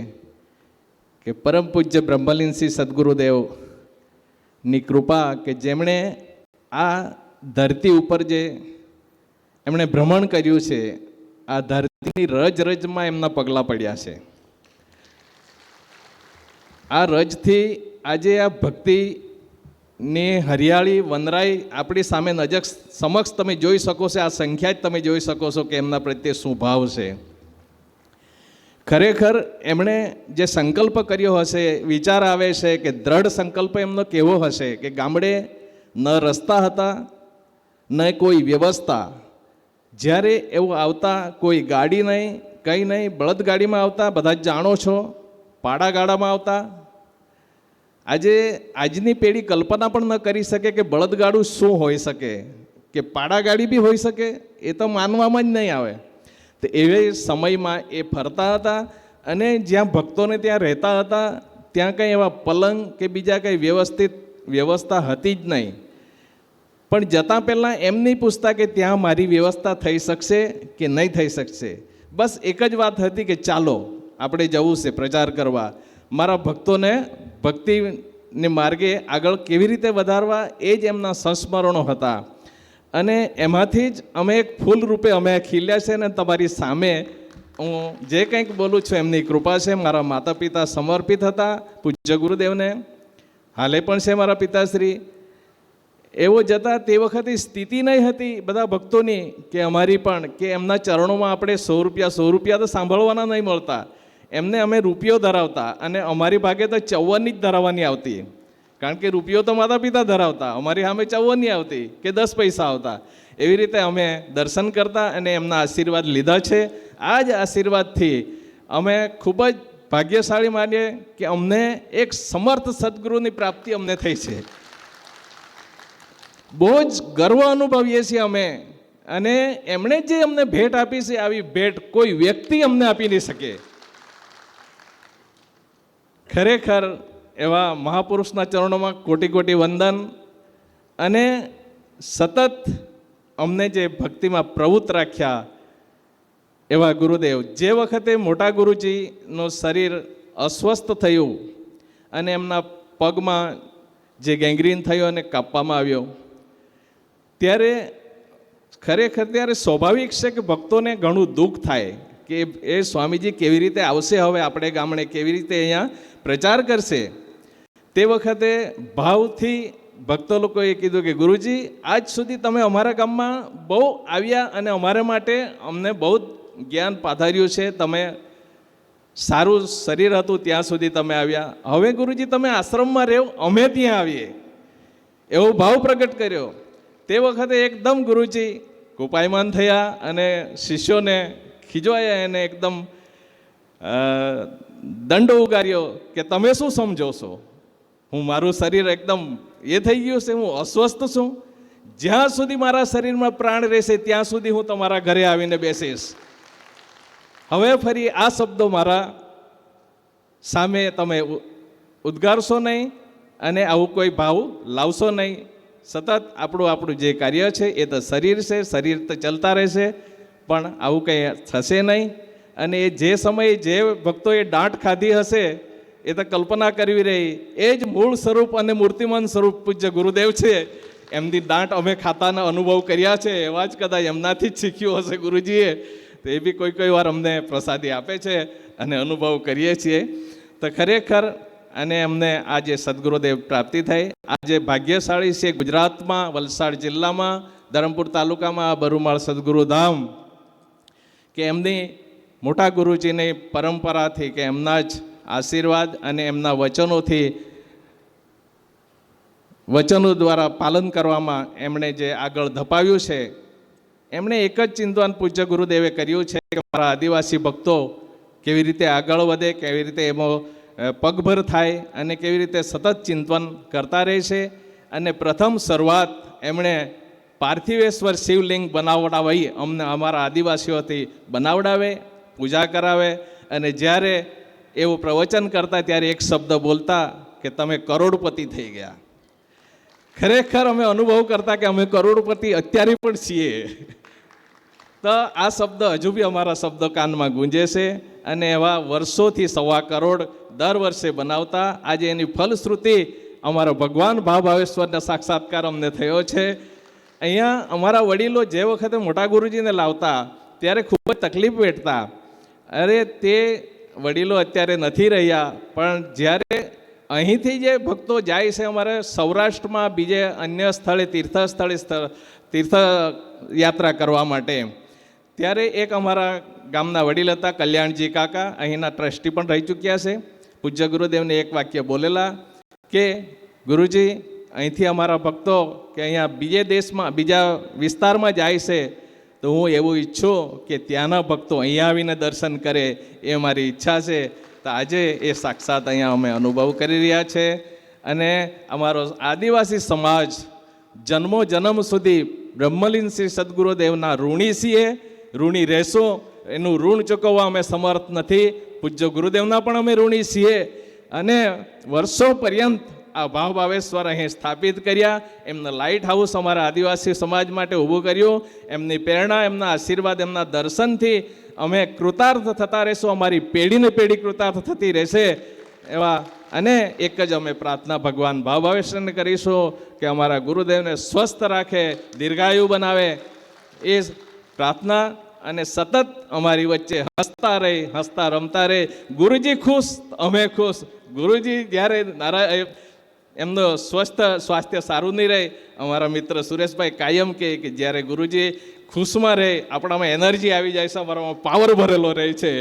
કે પરમ પૂજ્ય બ્રહ્મલીનસિંહ સદગુરુદેવની કૃપા કે જેમણે આ ધરતી ઉપર જે એમણે ભ્રમણ કર્યું છે, આ ધરતીની રજ રજમાં એમના પગલાં પડ્યા છે. આ રજથી આજે આ ભક્તિની હરિયાળી વનરાઈ આપણી સામે નજર સમક્ષ તમે જોઈ શકો છો. આ સંખ્યા જ તમે જોઈ શકો છો કે એમના પ્રત્યે શું ભાવ છે. ખરેખર એમણે જે સંકલ્પ કર્યો હશે, વિચાર આવે છે કે દ્રઢ સંકલ્પ એમનો કેવો હશે કે ગામડે ન રસ્તા હતા ન કોઈ વ્યવસ્થા. જ્યારે એવું આવતા કોઈ ગાડી નહીં, કંઈ નહીં, બળદગાડીમાં આવતા, બધા જ જાણો છો, પાડા ગાડામાં આવતા. આજે આજની પેઢી કલ્પના પણ ન કરી શકે કે બળદગાડું શું હોઈ શકે, કે પાડા ગાડી બી હોઈ શકે, એ તો માનવામાં જ નહીં આવે. તો એવે સમયમાં એ ફરતા હતા અને જ્યાં ભક્તોને ત્યાં રહેતા હતા ત્યાં કંઈ એવા પલંગ કે બીજા કંઈ વ્યવસ્થા હતી જ નહીં. પણ જતાં પહેલાં એમ નહીં પૂછતા કે ત્યાં મારી વ્યવસ્થા થઈ શકશે કે નહીં થઈ શકશે. બસ એક જ વાત હતી કે ચાલો આપણે જવું છે પ્રચાર કરવા, મારા ભક્તોને ભક્તિને માર્ગે આગળ કેવી રીતે વધારવા, એ જ એમના સંસ્મરણો હતા. અને એમાંથી જ અમે એક ફૂલ રૂપે અમે ખીલ્યા છે ને તમારી સામે હું જે કંઈક બોલું છું એમની કૃપા છે. મારા માતા પિતા સમર્પિત હતા પૂજ્ય ગુરુદેવને, હાલે પણ છે મારા પિતાશ્રી. એવો જતાં તે વખતે સ્થિતિ નહીં હતી બધા ભક્તોની કે અમારી પણ કે એમના ચરણોમાં આપણે 100 રૂપિયા તો સાંભળવાના નહીં મળતા. એમને અમે રૂપિયો ધરાવતા અને અમારી ભાગે તો 54 જ ધરાવવાની આવતી, કારણ કે રૂપિયો તો માતા પિતા ધરાવતા, અમારી સામે 54 આવતી કે 10 પૈસા આવતા. એવી રીતે અમે દર્શન કરતા અને એમના આશીર્વાદ લીધા છે. આ જ આશીર્વાદથી અમે ખૂબ જ ભાગ્યશાળી માનીએ કે અમને એક સમર્થ સદગુરુની પ્રાપ્તિ અમને થઈ છે. બહુ જ ગર્વ અનુભવીએ છીએ અમે. અને એમણે જે અમને ભેટ આપી છે, આવી ભેટ કોઈ વ્યક્તિ અમને આપી નહીં શકે. ખરેખર એવા મહાપુરુષના ચરણોમાં કોટી કોટી વંદન. અને સતત અમને જે ભક્તિમાં પ્રવૃત્ત રાખ્યા એવા ગુરુદેવ. જે વખતે મોટા ગુરુજીનું શરીર અસ્વસ્થ થયું અને એમના પગમાં જે ગેંગ્રીન થયો અને કાપવામાં આવ્યો, ત્યારે ખરેખર ત્યારે સ્વાભાવિક છે કે ભક્તોને ઘણું દુઃખ થાય કે એ સ્વામીજી કેવી રીતે આવશે હવે આપણે ગામડે, કેવી રીતે અહીંયા પ્રચાર કરશે. તે વખતે ભાવથી ભક્તો લોકોએ કીધું કે ગુરુજી, આજ સુધી તમે અમારા ગામમાં બહુ આવ્યા અને અમારા માટે અમને બહુ જ્ઞાન પાધાર્યું છે, તમે સારું શરીર હતું ત્યાં સુધી તમે આવ્યા, હવે ગુરુજી તમે આશ્રમમાં રહો, અમે ત્યાં આવીએ, એવો ભાવ પ્રગટ કર્યો. તે વખતે એકદમ ગુરુજી કોપાયમાન થયા અને શિષ્યોને ખીજવાયા, એને એકદમ દંડ ઉગાર્યો કે તમે શું સમજો છો, હું મારું શરીર એકદમ એ થઈ ગયું છે, હું અસ્વસ્થ છું, જ્યાં સુધી મારા શરીરમાં પ્રાણ રહેશે ત્યાં સુધી હું તમારા ઘરે આવીને બેસીશ. હવે ફરી આ શબ્દો મારા સામે તમે ઉદ્ગારશો નહીં અને આવું કોઈ ભાવ લાવશો નહીં. સતત આપણું જે કાર્ય છે એ તો શરીર છે, શરીર તો ચાલતા રહેશે, પણ આવું કંઈ થશે નહીં. અને એ જે સમયે જે ભક્તોએ દાંટ ખાધી હશે એ તો કલ્પના કરવી રહી, એ જ મૂળ સ્વરૂપ અને મૂર્તિમાન સ્વરૂપ પૂજ્ય ગુરુદેવ છે. એમની દાંટ અમે ખાતાના અનુભવ કર્યા છે, એવા જ કદાચ એમનાથી જ શીખ્યું હશે ગુરુજીએ. તો એ બી કોઈ વાર અમને પ્રસાદી આપે છે અને અનુભવ કરીએ છીએ. તો ખરેખર અને અમને આ જે સદગુરુદેવ પ્રાપ્તિ થઈ, આજે ભાગ્યશાળી છે ગુજરાતમાં, વલસાડ જિલ્લામાં, ધરમપુર તાલુકામાં આ બરુમાળ સદગુરુધામ, કે એમની મોટા ગુરુજીની પરંપરાથી કે એમના જ આશીર્વાદ અને એમના વચનો દ્વારા પાલન કરવામાં એમણે જે આગળ ધપાવ્યું છે, એમણે એક જ ચિંતન પૂજ્ય ગુરુદેવે કર્યું છે કે મારા આદિવાસી ભક્તો કેવી રીતે આગળ વધે, કેવી રીતે એમાં પગભર થાય અને કેવી રીતે સતત ચિંતન કરતા રહે છે. અને પ્રથમ શરૂઆત એમણે પાર્થિવેશ્વર શિવલિંગ બનાવડાવી અમને અમારા આદિવાસીઓથી બનાવડાવે, પૂજા કરાવે. અને જ્યારે એવું પ્રવચન કરતા ત્યારે એક શબ્દ બોલતા કે તમે કરોડપતિ થઈ ગયા. ખરેખર અમે અનુભવ કરતા કે અમે કરોડપતિ અત્યારે પણ છીએ. તો આ શબ્દ હજુ બી અમારા શબ્દો કાનમાં ગુંજે છે અને એવા વર્ષોથી 1.25 કરોડ દર વર્ષે બનાવતા આજે એની ફલશ્રુતિ અમારા ભગવાન ભાવેશ્વરના સાક્ષાત્કાર અમને થયો છે. અહીંયા અમારા વડીલો જે વખતે મોટા ગુરુજીને લાવતા ત્યારે ખૂબ જ તકલીફ વેઠતા. અરે તે વડીલો અત્યારે નથી રહ્યા, પણ જ્યારે અહીંથી જે ભક્તો જાય છે અમારે સૌરાષ્ટ્રમાં બીજે અન્ય સ્થળે તીર્થયાત્રા કરવા માટે, ત્યારે એક અમારા ગામના વડીલ હતા કલ્યાણજી કાકા, અહીંના ટ્રસ્ટી પણ રહી ચૂક્યા છે. પૂજ્ય ગુરુદેવને એક વાક્ય બોલેલા કે ગુરુજી અહીંથી અમારા ભક્તો કે અહીંયા બીજે દેશમાં બીજા વિસ્તારમાં જાય છે, તો હું એવું ઈચ્છું કે ત્યાંના ભક્તો અહીંયા આવીને દર્શન કરે, એ મારી ઈચ્છા છે. તો આજે એ સાક્ષાત અહીંયા અમે અનુભવ કરી રહ્યા છે. અને અમારો આદિવાસી સમાજ જન્મો જન્મ સુધી બ્રહ્મલીન શ્રી સદગુરુદેવના ઋણી છીએ, ઋણી રહેશું. એનું ઋણ ચૂકવવા અમે સમર્થ નથી. પૂજ્ય ગુરુદેવના પણ અમે ઋણી છીએ. અને વર્ષો પર્યંત આ ભાવેશ્વર અહીં સ્થાપિત કર્યા. એમના લાઇટ હાઉસ અમારા આદિવાસી સમાજ માટે ઊભું કર્યું. એમની પ્રેરણા, એમના આશીર્વાદ, એમના દર્શનથી અમે કૃતાર્થ થતા રહીશું. અમારી પેઢીને પેઢી કૃતાર્થ થતી રહેશે એવા. અને એક જ અમે પ્રાર્થના ભગવાન ભાવેશ્વરને કરીશું કે અમારા ગુરુદેવને સ્વસ્થ રાખે, દીર્ઘાયુ બનાવે. એ પ્રાર્થના અને સતત અમારી વચ્ચે હસતા રહે, હસતા રમતા રહે. ગુરુજી ખુશ, અમે ખુશ. ગુરુજી જ્યારે એમનું સ્વાસ્થ્ય સારું નહીં રહે, અમારા મિત્ર સુરેશભાઈ કાયમ કહે કે જ્યારે ગુરુજી ખુશમાં રહે આપણામાં એનર્જી આવી જાય છે, અમારામાં પાવર ભરેલો રહે છે.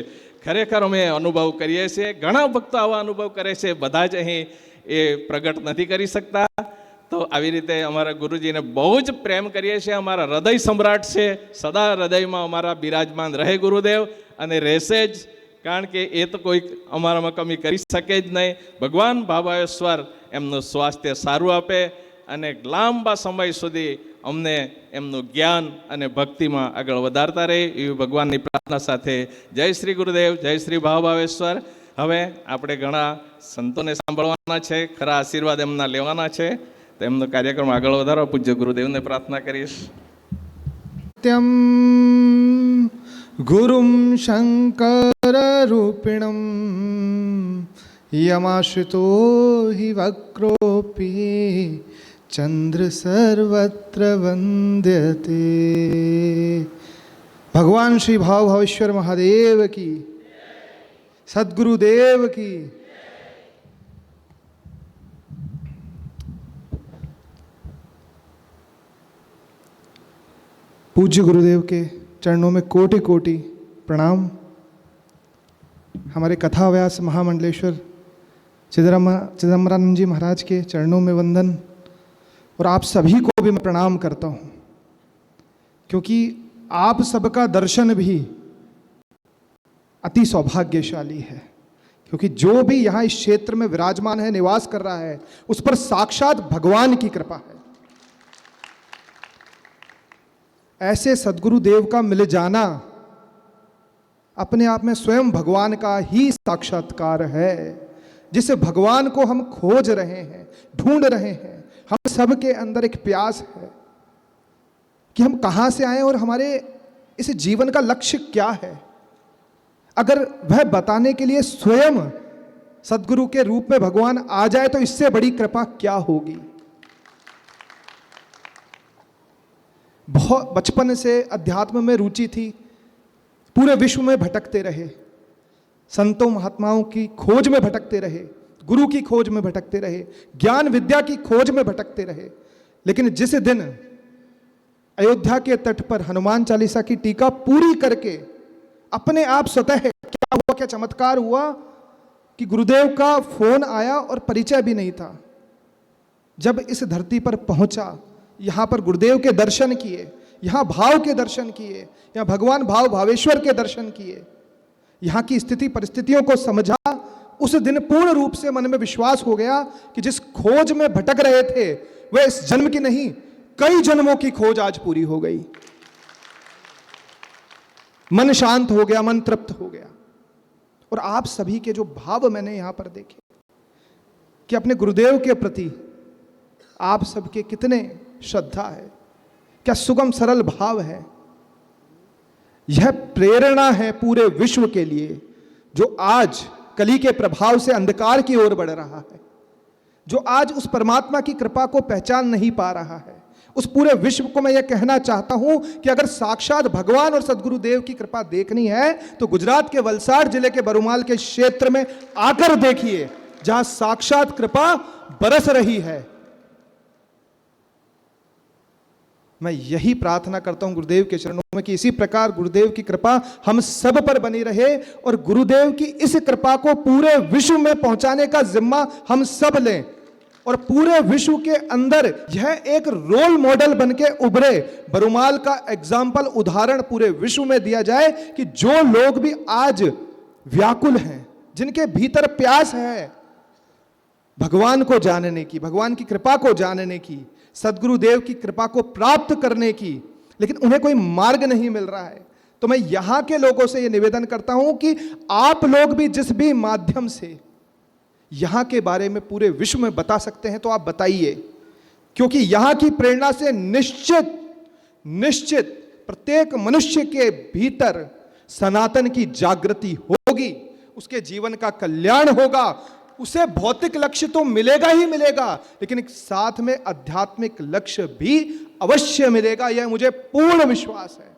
ખરેખર અમે અનુભવ કરીએ છીએ. ઘણા ભક્તો આવા અનુભવ કરે છે, બધા જ અહીં એ પ્રગટ નથી કરી શકતા. તો આવી રીતે અમારા ગુરુજીને બહુ જ પ્રેમ કરીએ છીએ. અમારા હૃદય સમ્રાટ છે, સદા હૃદયમાં અમારા બિરાજમાન રહે ગુરુદેવ અને રહેશે જ, કારણ કે એ તો કોઈ અમારામાં કમી કરી શકે જ નહીં. ભગવાન ભાવેશ્વર એમનું સ્વાસ્થ્ય સારું આપે અને લાંબા સમય સુધી અમને એમનું જ્ઞાન અને ભક્તિમાં આગળ વધારતા રહે એવી ભગવાનની પ્રાર્થના સાથે જય શ્રી ગુરુદેવ, જય શ્રી ભાવેશ્વર. હવે આપણે ઘણા સંતોને સાંભળવાના છે, ખરા આશીર્વાદ એમના લેવાના છે. તો એમનો કાર્યક્રમ આગળ વધારવા પૂજ્ય ગુરુદેવને પ્રાર્થના કરીશ. સત્યમ ગુરુમ શંકર રૂપિણમ યમાશ્રિતો હિ વક્રોપી ચંદ્ર સર્વત્ર વંદ્યતે. ભગવાન શ્રી ભાવેશ્વર મહાદેવ કી, સદગુરુદેવ की. पूज्य गुरुदेव के चरणों में कोटि कोटि प्रणाम. हमारे कथा व्यास महामंडलेश्वर चिदम्बरानंद जी महाराज के चरणों में वंदन. और आप सभी को भी मैं प्रणाम करता हूँ, क्योंकि आप सबका दर्शन भी अति सौभाग्यशाली है. क्योंकि जो भी यहाँ इस क्षेत्र में विराजमान है, निवास कर रहा है, उस पर साक्षात भगवान की कृपा है. ऐसे सद्गुरुदेव का मिल जाना अपने आप में स्वयं भगवान का ही साक्षात्कार है. जिस भगवान को हम खोज रहे हैं, ढूंढ रहे हैं, हम सब के अंदर एक प्यास है कि हम कहाँ से आए और हमारे इस जीवन का लक्ष्य क्या है. अगर वह बताने के लिए स्वयं सद्गुरु के रूप में भगवान आ जाए तो इससे बड़ी कृपा क्या होगी. बहुत बचपन से अध्यात्म में रुचि थी, पूरे विश्व में भटकते रहे, संतों महात्माओं की खोज में भटकते रहे, गुरु की खोज में भटकते रहे, ज्ञान विद्या की खोज में भटकते रहे. लेकिन जिस दिन अयोध्या के तट पर हनुमान चालीसा की टीका पूरी करके अपने आप स्वतः क्या हुआ, क्या चमत्कार हुआ कि गुरुदेव का फोन आया और परिचय भी नहीं था. जब इस धरती पर पहुंचा, यहाँ पर गुरुदेव के दर्शन किए, यहाँ भाव के दर्शन किए, यहाँ भगवान भावेश्वर के दर्शन किए, यहाँ की स्थिति परिस्थितियों को समझा, उस दिन पूर्ण रूप से मन में विश्वास हो गया कि जिस खोज में भटक रहे थे वह इस जन्म की नहीं, कई जन्मों की खोज आज पूरी हो गई. मन शांत हो गया, मन तृप्त हो गया. और आप सभी के जो भाव मैंने यहां पर देखे कि अपने गुरुदेव के प्रति आप सबके कितने श्रद्धा है, क्या सुगम सरल भाव है. यह प्रेरणा है पूरे विश्व के लिए, जो आज कली के प्रभाव से अंधकार की ओर बढ़ रहा है, जो आज उस परमात्मा की कृपा को पहचान नहीं पा रहा है। उस पूरे विश्व को मैं यह कहना चाहता हूं कि अगर साक्षात भगवान और सदगुरुदेव की कृपा देखनी है तो गुजरात के वलसाड जिले के बरुमाल के क्षेत्र में आकर देखिए, जहां साक्षात कृपा बरस रही है। मैं यही प्रार्थना करता हूं गुरुदेव के चरणों में कि इसी प्रकार गुरुदेव की कृपा हम सब पर बनी रहे और गुरुदेव की इस कृपा को पूरे विश्व में पहुंचाने का जिम्मा हम सब लें और पूरे विश्व के अंदर यह एक रोल मॉडल बनके उभरे, बरुमाल का एग्जाम्पल, उदाहरण पूरे विश्व में दिया जाए कि जो लोग भी आज व्याकुल हैं, जिनके भीतर प्यास है भगवान को जानने की, भगवान की कृपा को जानने की, सदगुरुदेव की कृपा को प्राप्त करने की, लेकिन उन्हें कोई मार्ग नहीं मिल रहा है, तो मैं यहां के लोगों से यह निवेदन करता हूं कि आप लोग भी जिस भी माध्यम से यहां के बारे में पूरे विश्व में बता सकते हैं तो आप बताइए, क्योंकि यहां की प्रेरणा से निश्चित प्रत्येक मनुष्य के भीतर सनातन की जागृति होगी, उसके जीवन का कल्याण होगा, उसे भौतिक लक्ष्य तो मिलेगा ही मिलेगा, लेकिन साथ में आध्यात्मिक लक्ष्य भी अवश्य मिलेगा, यह मुझे पूर्ण विश्वास है।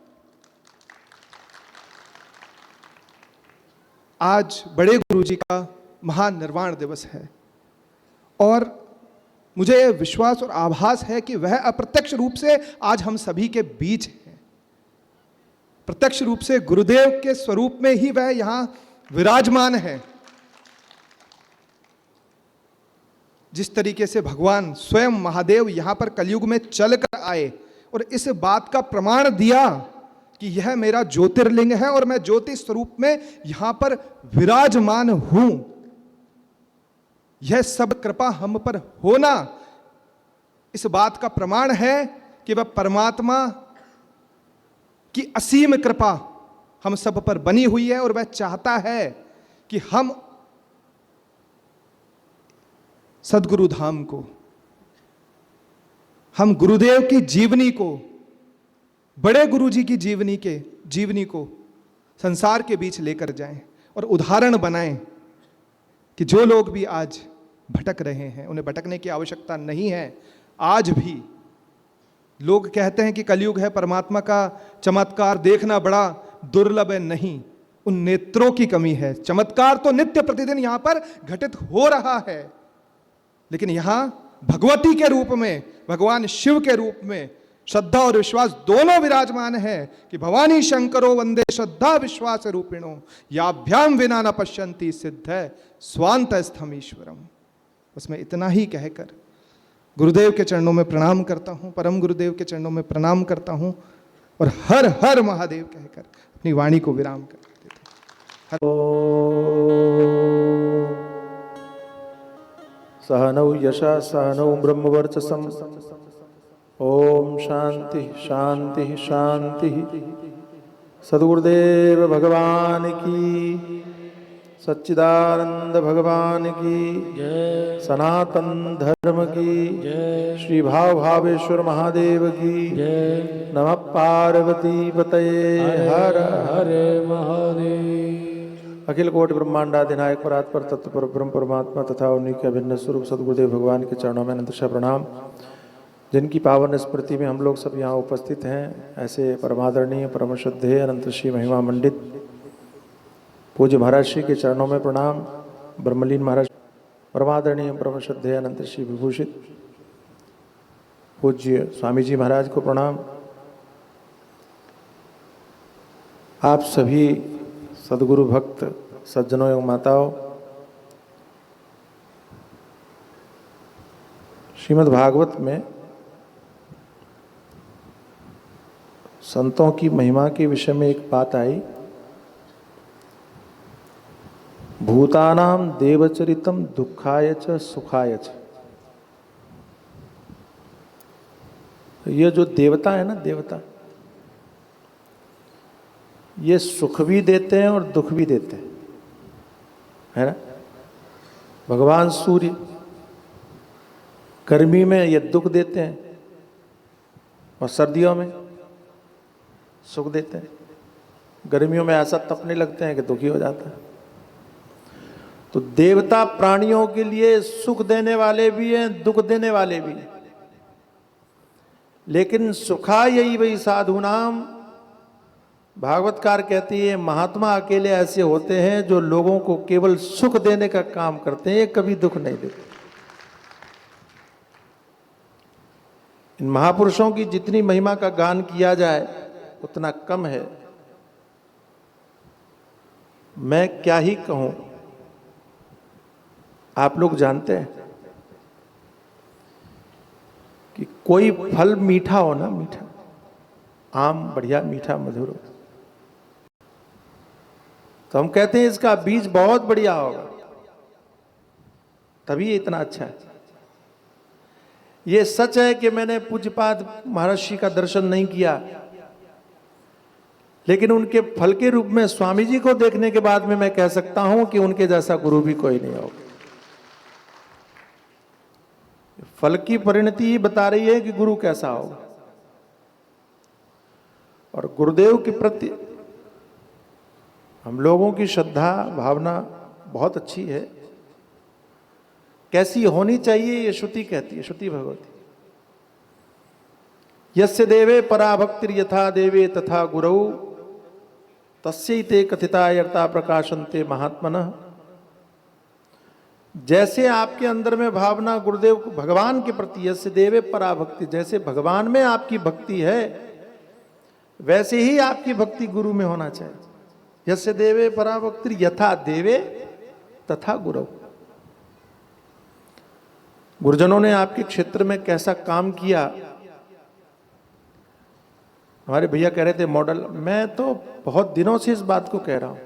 आज बड़े गुरुजी का महानिर्वाण दिवस है और मुझे यह विश्वास और आभास है कि वह अप्रत्यक्ष रूप से आज हम सभी के बीच है। प्रत्यक्ष रूप से गुरुदेव के स्वरूप में ही वह यहां विराजमान है। जिस तरीके से भगवान स्वयं महादेव यहां पर कलयुग में चलकर आए और इस बात का प्रमाण दिया कि यह मेरा ज्योतिर्लिंग है और मैं ज्योति स्वरूप में यहां पर विराजमान हूं, यह सब कृपा हम पर होना इस बात का प्रमाण है कि वह परमात्मा की असीम कृपा हम सब पर बनी हुई है और वह चाहता है कि हम सद्गुरु धाम को, हम गुरुदेव की जीवनी को, बड़े गुरुजी की जीवनी को संसार के बीच लेकर जाएं और उदाहरण बनाएं कि जो लोग भी आज भटक रहे हैं उन्हें भटकने की आवश्यकता नहीं है। आज भी लोग कहते हैं कि कलयुग है, परमात्मा का चमत्कार देखना बड़ा दुर्लभ है, नहीं, उन नेत्रों की कमी है। चमत्कार तो नित्य प्रतिदिन यहां पर घटित हो रहा है, लेकिन यहां भगवती के रूप में, भगवान शिव के रूप में श्रद्धा और विश्वास दोनों विराजमान है कि भवानी शंकरो वंदे श्रद्धा विश्वास रूपिणो याभ्याम विना न पश्यन्ति सिद्ध स्वांतस्थम ईश्वरम। बस मैं इतना ही कहकर गुरुदेव के चरणों में प्रणाम करता हूं, परम गुरुदेव के चरणों में प्रणाम करता हूं और हर हर महादेव कहकर अपनी वाणी को विराम कर देता हूं। सहनौ यशा सहनौ ब्रह्मवर्चसं ओम शांति शांति शांति। सद्गुरुदेव भगवान की, सच्चिदानंद भगवान की, सनातन धर्म की, श्री भाव भावेश्वर महादेव की, नमः पार्वती पतये हर हर महादेव। अखिल कोटि ब्रह्मांडाधिनायक परात्पर तत्पर ब्रह्म परमात्मा तथा उन्हीं के अभिन्न स्वरूप सद्गुरुदेव भगवान के चरणों में अनंतशः प्रणाम। जिनकी पावन स्मृति में हम लोग सब यहाँ उपस्थित हैं, ऐसे परमादरणीय परम श्रद्धेय अनंत श्री महिमा मंडित पूज्य महाराज श्री के चरणों में प्रणाम। ब्रह्मलीन महाराज, परमादरणीय परम श्रद्धेय अनंत श्री विभूषित पूज्य स्वामी जी महाराज को प्रणाम। आप सभी सद्गुरु भक्त सज्जनों एवं माताओं, श्रीमद् भागवत में संतों की महिमा के विषय में एक बात आई, भूतानाम देवचरितम दुखाय च सुखाय च। ये जो देवता है ना, देवता ये सुख भी देते हैं और दुख भी देते हैं, है ना। भगवान सूर्य गर्मी में ये दुख देते हैं और सर्दियों में सुख देते हैं। गर्मियों में ऐसा तपने लगते हैं कि दुखी हो जाता है। तो देवता प्राणियों के लिए सुख देने वाले भी हैं, दुख देने वाले भी हैं, लेकिन सुखा यही वही साधु नाम। भागवतकार कहती है महात्मा अकेले ऐसे होते हैं जो लोगों को केवल सुख देने का काम करते हैं, ये कभी दुख नहीं देते। इन महापुरुषों की जितनी महिमा का गान किया जाए उतना कम है। मैं क्या ही कहूं, आप लोग जानते हैं कि कोई फल मीठा हो ना, मीठा आम बढ़िया मीठा मधुर हो, तो हम कहते हैं इसका बीज बहुत बढ़िया होगा, तभी इतना अच्छा है। ये सच है कि मैंने पूज्यपाद महर्षि का दर्शन नहीं किया, लेकिन उनके फल के रूप में स्वामी जी को देखने के बाद में मैं कह सकता हूं कि उनके जैसा गुरु भी कोई नहीं होगा। फल की परिणति ही बता रही है कि गुरु कैसा होगा। और गुरुदेव के प्रति हम लोगों की श्रद्धा भावना बहुत अच्छी है। कैसी होनी चाहिए ये श्रुति कहती है, श्रुति भगवती। यस्य देवे परा भक्तिर यथा देवे तथा गुरौ तस्यैते कथितायर्ता प्रकाशन्ते महात्मनः। जैसे आपके अंदर में भावना गुरुदेव को भगवान के प्रति, यस्य देवे परा भक्ति, जैसे भगवान में आपकी भक्ति है वैसे ही आपकी भक्ति गुरु में होना चाहिए। यस्य देवे परा भक्ति यथा देवे तथा गुरु। गुरुजनों ने आपके क्षेत्र में कैसा काम किया, हमारे भैया कह रहे थे मॉडल। मैं तो बहुत दिनों से इस बात को कह रहा हूं,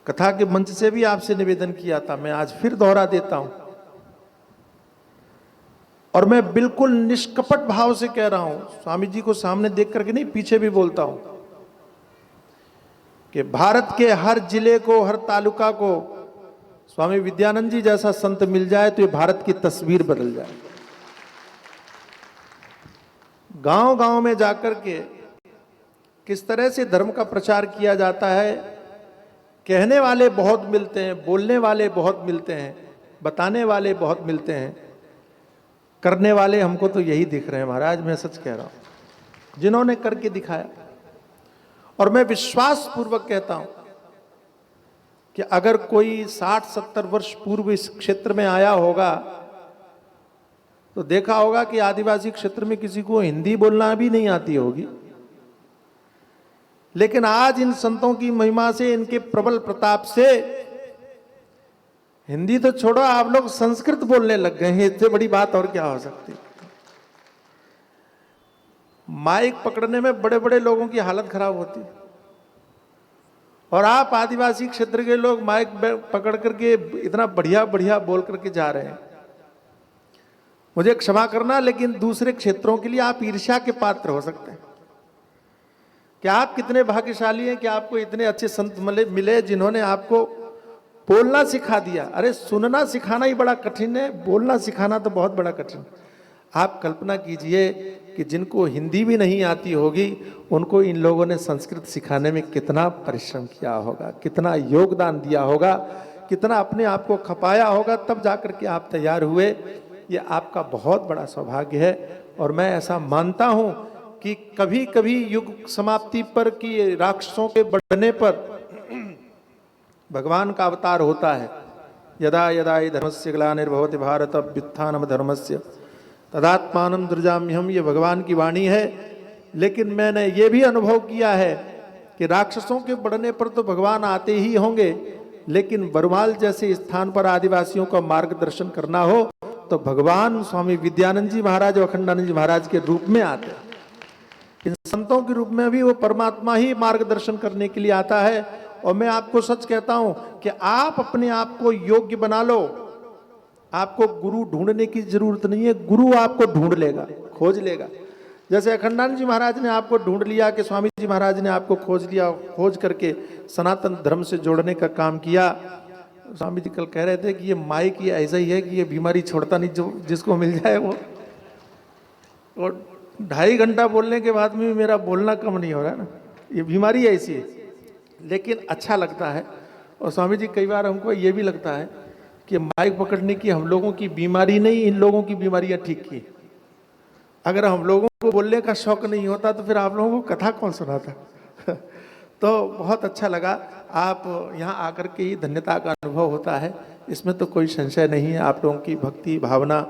कथा के मंच से भी आपसे निवेदन किया था, मैं आज फिर दोहरा देता हूं। और मैं बिल्कुल निष्कपट भाव से कह रहा हूं, स्वामी जी को सामने देख करके नहीं, पीछे भी बोलता हूं कि भारत के हर जिले को, हर तालुका को स्वामी विद्यानंद जी जैसा संत मिल जाए तो ये भारत की तस्वीर बदल जाए। गांव गांव में जाकर के किस तरह से धर्म का प्रचार किया जाता है। कहने वाले बहुत मिलते हैं, बोलने वाले बहुत मिलते हैं, बताने वाले बहुत मिलते हैं, करने वाले हमको तो यही दिख रहे हैं महाराज। मैं सच कह रहा हूं, जिन्होंने करके दिखाया। और मैं विश्वास पूर्वक कहता हूं कि अगर कोई 60-70 वर्ष पूर्व इस क्षेत्र में आया होगा तो देखा होगा कि आदिवासी क्षेत्र में किसी को हिंदी बोलना भी नहीं आती होगी, लेकिन आज इन संतों की महिमा से, इनके प्रबल प्रताप से हिंदी तो छोड़ो, आप लोग संस्कृत बोलने लग गए हैं। इससे बड़ी बात और क्या हो सकती। माइक पकड़ने में बड़े बड़े लोगों की हालत खराब होती, और आप आदिवासी क्षेत्र के लोग माइक पकड़ करके इतना बढ़िया बढ़िया बोल करके जा रहे हैं। मुझे क्षमा करना, लेकिन दूसरे क्षेत्रों के लिए आप ईर्ष्या के पात्र हो सकते हैं कि आप कितने भाग्यशाली हैं कि आपको इतने अच्छे संत मिले जिन्होंने आपको बोलना सिखा दिया। अरे सुनना सिखाना ही बड़ा कठिन है, बोलना सिखाना तो बहुत बड़ा कठिन। आप कल्पना कीजिए कि जिनको हिंदी भी नहीं आती होगी उनको इन लोगों ने संस्कृत सिखाने में कितना परिश्रम किया होगा, कितना योगदान दिया होगा, कितना अपने आप को खपाया होगा, तब जाकर के आप तैयार हुए। ये आपका बहुत बड़ा सौभाग्य है। और मैं ऐसा मानता हूं कि कभी कभी युग समाप्ति पर कि राक्षसों के बढ़ने पर भगवान का अवतार होता है। यदा यदा हि धर्मस्य ग्लानिर्भवति भारत अभ्युत्थानम धर्मस्य तदात्मानं सृजाम्यहम्। ये भगवान की वाणी है। लेकिन मैंने ये भी अनुभव किया है कि राक्षसों के बढ़ने पर तो भगवान आते ही होंगे, लेकिन बरवाल जैसे स्थान पर आदिवासियों का मार्गदर्शन करना हो तो भगवान स्वामी विद्यानंद जी महाराज और अखंडानंद जी महाराज के रूप में आते हैं। इन संतों के रूप में भी वो परमात्मा ही मार्गदर्शन करने के लिए आता है। और मैं आपको सच कहता हूं कि आप अपने आप को योग्य बना लो। आपको गुरु ढूंढने की जरूरत नहीं है, गुरु आपको ढूंढ लेगा, खोज लेगा। जैसे अखंडानंद जी महाराज ने आपको ढूंढ लिया कि स्वामी जी महाराज ने आपको खोज लिया, खोज करके सनातन धर्म से जोड़ने का काम किया। स्वामी जी कल कह रहे थे कि ये माइक ये ऐसा ही है कि ये बीमारी छोड़ता नहीं, जो जिसको मिल जाए वो। और 2.5 घंटा बोलने के बाद में मेरा बोलना कम नहीं हो रहा है ना। ये बीमारी ऐसी है, लेकिन अच्छा लगता है। और स्वामी जी कई बार हमको ये भी लगता है कि माइक पकड़ने की हम लोगों की बीमारी नहीं, इन लोगों की बीमारियां ठीक की। अगर हम लोगों को बोलने का शौक नहीं होता तो फिर आप लोगों को कथा कौन सुनाता। तो बहुत अच्छा लगा, आप यहाँ आकर के ही धन्यता का अनुभव होता है, इसमें तो कोई संशय नहीं है। आप लोगों की भक्ति भावना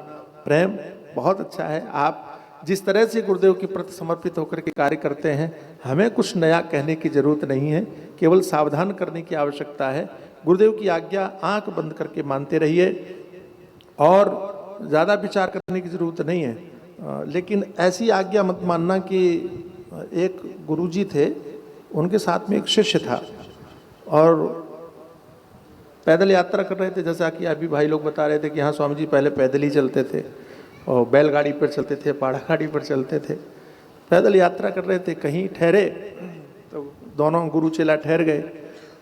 प्रेम बहुत अच्छा है। आप जिस तरह से गुरुदेव के प्रति समर्पित होकर के कार्य करते हैं, हमें कुछ नया कहने की जरूरत नहीं है, केवल सावधान करने की आवश्यकता है। गुरुदेव की आज्ञा आंख बंद करके मानते रहिए और ज़्यादा विचार करने की जरूरत नहीं है। लेकिन ऐसी आज्ञा मत मानना कि एक गुरुजी थे, उनके साथ में एक शिष्य था और पैदल यात्रा कर रहे थे। जैसा कि अभी भाई लोग बता रहे थे कि हाँ स्वामी जी पहले पैदल ही चलते थे और बैलगाड़ी पर चलते थे, पाड़ा गाड़ी पर चलते थे, पैदल यात्रा कर रहे थे। कहीं ठहरे तो दोनों गुरु चेला ठहर गए,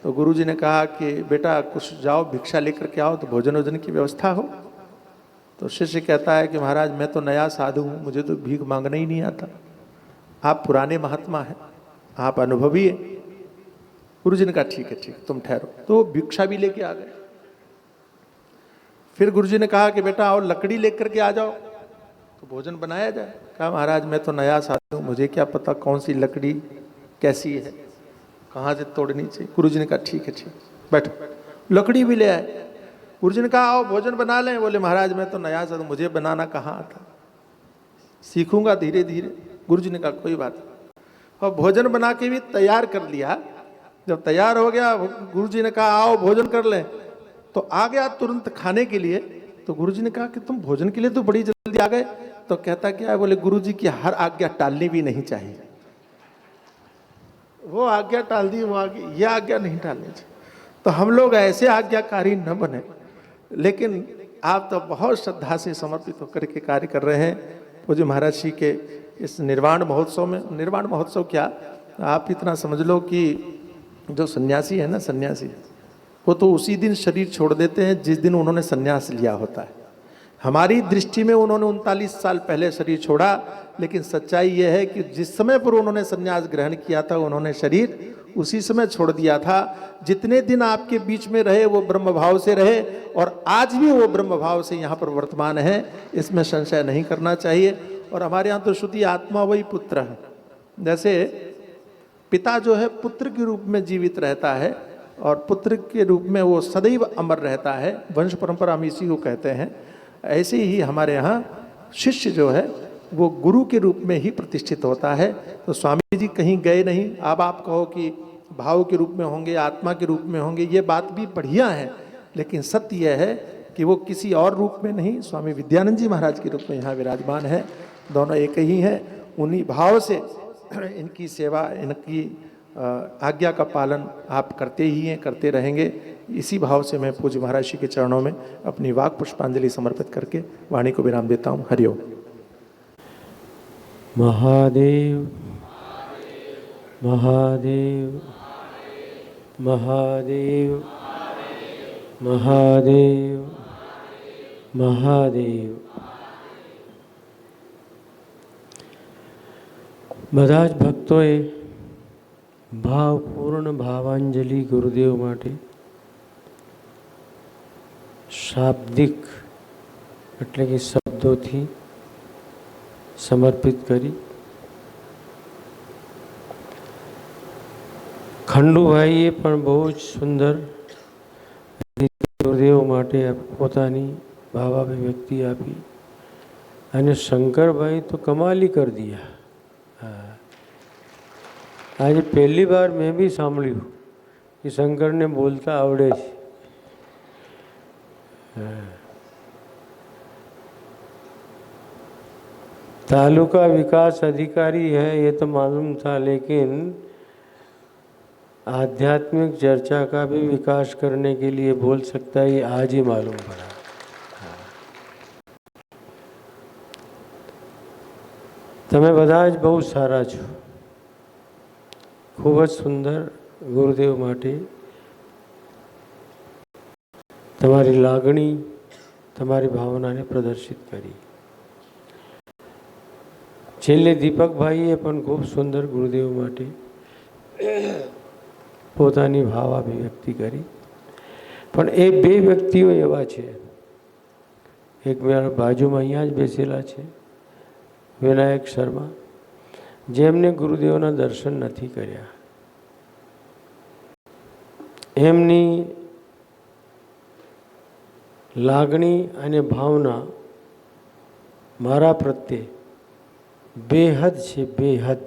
तो गुरुजी ने कहा कि बेटा कुछ जाओ भिक्षा लेकर के आओ तो भोजन वोजन की व्यवस्था हो। तो शिष्य कहता है कि महाराज मैं तो नया साधु हूँ, मुझे तो भीख मांगना ही नहीं आता। आप पुराने महात्मा हैं, आप अनुभवी हैं। गुरुजी ने कहा ठीक है ठीक, तुम ठहरो। तो भिक्षा भी लेके आ गए। फिर गुरुजी ने कहा कि बेटा आओ लकड़ी लेकर के आ जाओ तो भोजन बनाया जाए। कहा महाराज मैं तो नया साधु हूँ, मुझे क्या पता कौन सी लकड़ी कैसी है, कहाँ से तोड़नी चाहिए। गुरुजी ने कहा ठीक है ठीक, बैठो। लकड़ी भी ले आए। गुरुजी ने कहा आओ भोजन बना लें। बोले महाराज मैं तो नया साधु, मुझे बनाना कहाँ आता, सीखूंगा धीरे धीरे। गुरुजी ने कहा कोई बात नहीं। और भोजन बना के भी तैयार कर लिया। जब तैयार हो गया, गुरुजी ने कहा आओ भोजन कर लें, तो आ गया तुरंत खाने के लिए। तो गुरुजी ने कहा कि तुम भोजन के लिए तो बड़ी जल्दी आ गए। तो कहता क्या है, बोले गुरुजी की हर आज्ञा टालनी भी नहीं चाहिए। वो आज्ञा टाल दी, वो आज्ञा, ये आज्ञा नहीं टालनी चाहिए। तो हम लोग ऐसे आज्ञाकारी न बने। लेकिन आप तो बहुत श्रद्धा से समर्पित होकर के कार्य कर रहे हैं। पूज्य महाराज जी के इस निर्वाण महोत्सव में, निर्वाण महोत्सव क्या, आप इतना समझ लो कि जो सन्यासी है ना, सन्यासी वो तो उसी दिन शरीर छोड़ देते हैं जिस दिन उन्होंने सन्यास लिया होता है। हमारी दृष्टि में उन्होंने 39 साल पहले शरीर छोड़ा, लेकिन सच्चाई यह है कि जिस समय पर उन्होंने सन्यास ग्रहण किया था उन्होंने शरीर उसी समय छोड़ दिया था। जितने दिन आपके बीच में रहे वो ब्रह्म भाव से रहे और आज भी वो ब्रह्म भाव से यहाँ पर वर्तमान है, इसमें संशय नहीं करना चाहिए। और हमारे यहाँ तो शुद्धि आत्मा वही पुत्र है। जैसे पिता जो है पुत्र के रूप में जीवित रहता है और पुत्र के रूप में वो सदैव अमर रहता है, वंश परंपरा हम इसी को कहते हैं। ऐसे ही हमारे यहाँ शिष्य जो है वो गुरु के रूप में ही प्रतिष्ठित होता है। तो स्वामी जी कहीं गए नहीं। अब आप कहो कि भाव के रूप में होंगे, आत्मा के रूप में होंगे, ये बात भी बढ़िया है, लेकिन सत्य यह है कि वो किसी और रूप में नहीं, स्वामी विद्यानंद जी महाराज के रूप में यहाँ विराजमान है। दोनों एक ही हैं। उन्हीं भाव से इनकी सेवा, इनकी आज्ञा का पालन आप करते ही हैं, करते रहेंगे। इसी भाव से मैं पूज्य महाराज जी के चरणों में अपनी वाक पुष्पांजलि समर्पित करके वाणी को विराम देता हूँ। हरिओम। महादेव महादेव महादेव महादेव महादेव। બધા જ ભક્તોએ ભાવપૂર્ણ ભાવાંજલિ ગુરુદેવ માટે શાબ્દિક એટલે કે શબ્દોથી સમર્પિત કરી. ખંડુભાઈએ પણ બહુ જ સુંદર ગુરુદેવ માટે પોતાની ભાવાભિવ્યક્તિ આપી અને શંકરભાઈ તો કમાલી કરી દિયા. आज पहली बार मैं भी सांभळ्યું कि शंकर ने बोलता आवड़े छे. तालुका विकास अधिकारी है ये तो मालूम था, लेकिन आध्यात्मिक चर्चा का भी विकास करने के लिए बोल सकता है, ये आज ही मालूम पड़ा. તમે બધા જ બહુ સારા છો. ખૂબ જ સુંદર ગુરુદેવ માટે તમારી લાગણી, તમારી ભાવનાને પ્રદર્શિત કરી. છેલ્લે દીપકભાઈએ પણ ખૂબ સુંદર ગુરુદેવ માટે પોતાની ભાવ અભિવ્યક્તિ કરી. પણ એ બે વ્યક્તિઓ એવા છે, એક મારા બાજુમાં અહીંયા જ બેસેલા છે વિનાયક શર્મા, જેમને ગુરુદેવના દર્શન નથી કર્યા. એમની લાગણી અને ભાવના મારા પ્રત્યે બેહદ છે, બેહદ.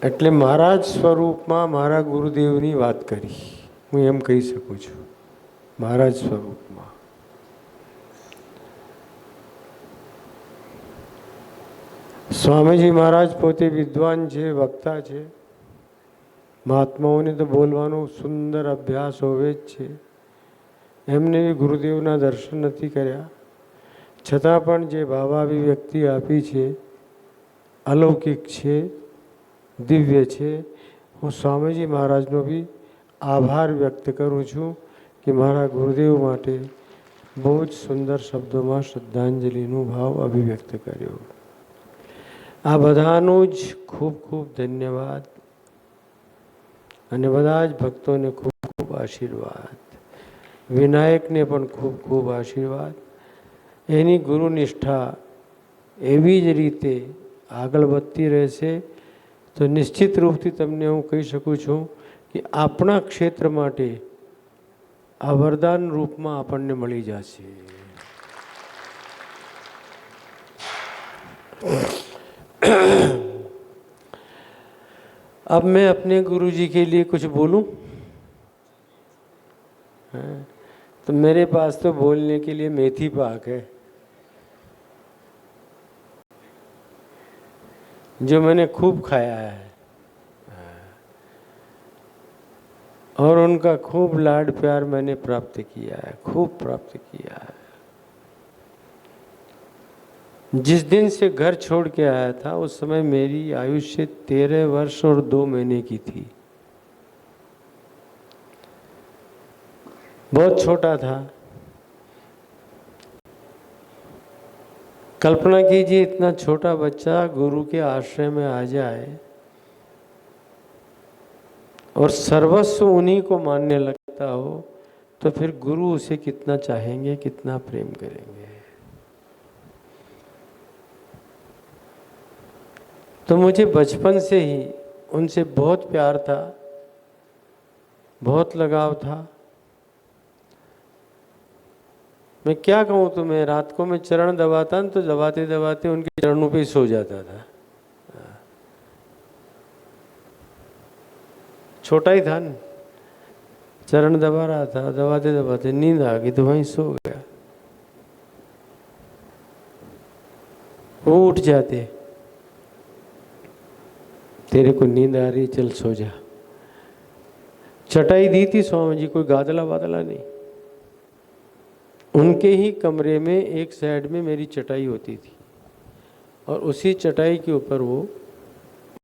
એટલે મારા જ સ્વરૂપમાં મારા ગુરુદેવની વાત કરી, હું એમ કહી શકું છું, મારા જ સ્વરૂપમાં. સ્વામીજી મહારાજ પોતે વિદ્વાન છે, વક્તા છે. મહાત્માઓને તો બોલવાનો સુંદર અભ્યાસ હોવે જ છે. એમને ગુરુદેવના દર્શન નથી કર્યા, છતાં પણ જે ભાવાભિવ્યક્તિ આપી છે અલૌકિક છે, દિવ્ય છે. હું સ્વામીજી મહારાજનો બી આભાર વ્યક્ત કરું છું કે મારા ગુરુદેવ માટે બહુ જ સુંદર શબ્દોમાં શ્રદ્ધાંજલિનો ભાવ અભિવ્યક્ત કર્યો. આ બધાનો જ ખૂબ ખૂબ ધન્યવાદ અને બધા જ ભક્તોને ખૂબ ખૂબ આશીર્વાદ. વિનાયકને પણ ખૂબ ખૂબ આશીર્વાદ. એની ગુરુનિષ્ઠા એવી જ રીતે આગળ વધતી રહેશે તો નિશ્ચિત રૂપથી તમને હું કહી શકું છું કે આપણા ક્ષેત્ર માટે આ વરદાન રૂપમાં આપણને મળી જશે. अब मैं अपने गुरुजी के लिए कुछ बोलूं? तो मेरे पास तो बोलने के लिए मेथी पाक है, जो मैंने खूब खाया है और उनका खूब लाड प्यार मैंने प्राप्त किया है, खूब प्राप्त किया है. जिस दिन से घर छोड़ के आया था उस समय मेरी आयुष्य 13 वर्ष और 2 महीने की थी. बहुत छोटा था. कल्पना कीजिए इतना छोटा बच्चा गुरु के आश्रय में आ जाए और सर्वस्व उन्हीं को मानने लगता हो, तो फिर गुरु उसे कितना चाहेंगे, कितना प्रेम करेंगे. तो मुझे बचपन से ही उनसे बहुत प्यार था, बहुत लगाव था. मैं क्या कहूँ तुम्हें, रात को मैं चरण दबाता न तो दबाते दबाते उनके चरणों पे ही सो जाता था. छोटा ही था न, चरण दबा रहा था, दबाते दबाते नींद आ गई तो वहीं सो गया. वो उठ जाते, तेरे को नींद आ रही, चल सो जा. चटाई दी थी स्वामी जी, कोई गादला वादला नहीं. उनके ही कमरे में एक साइड में मेरी चटाई होती थी और उसी चटाई के ऊपर वो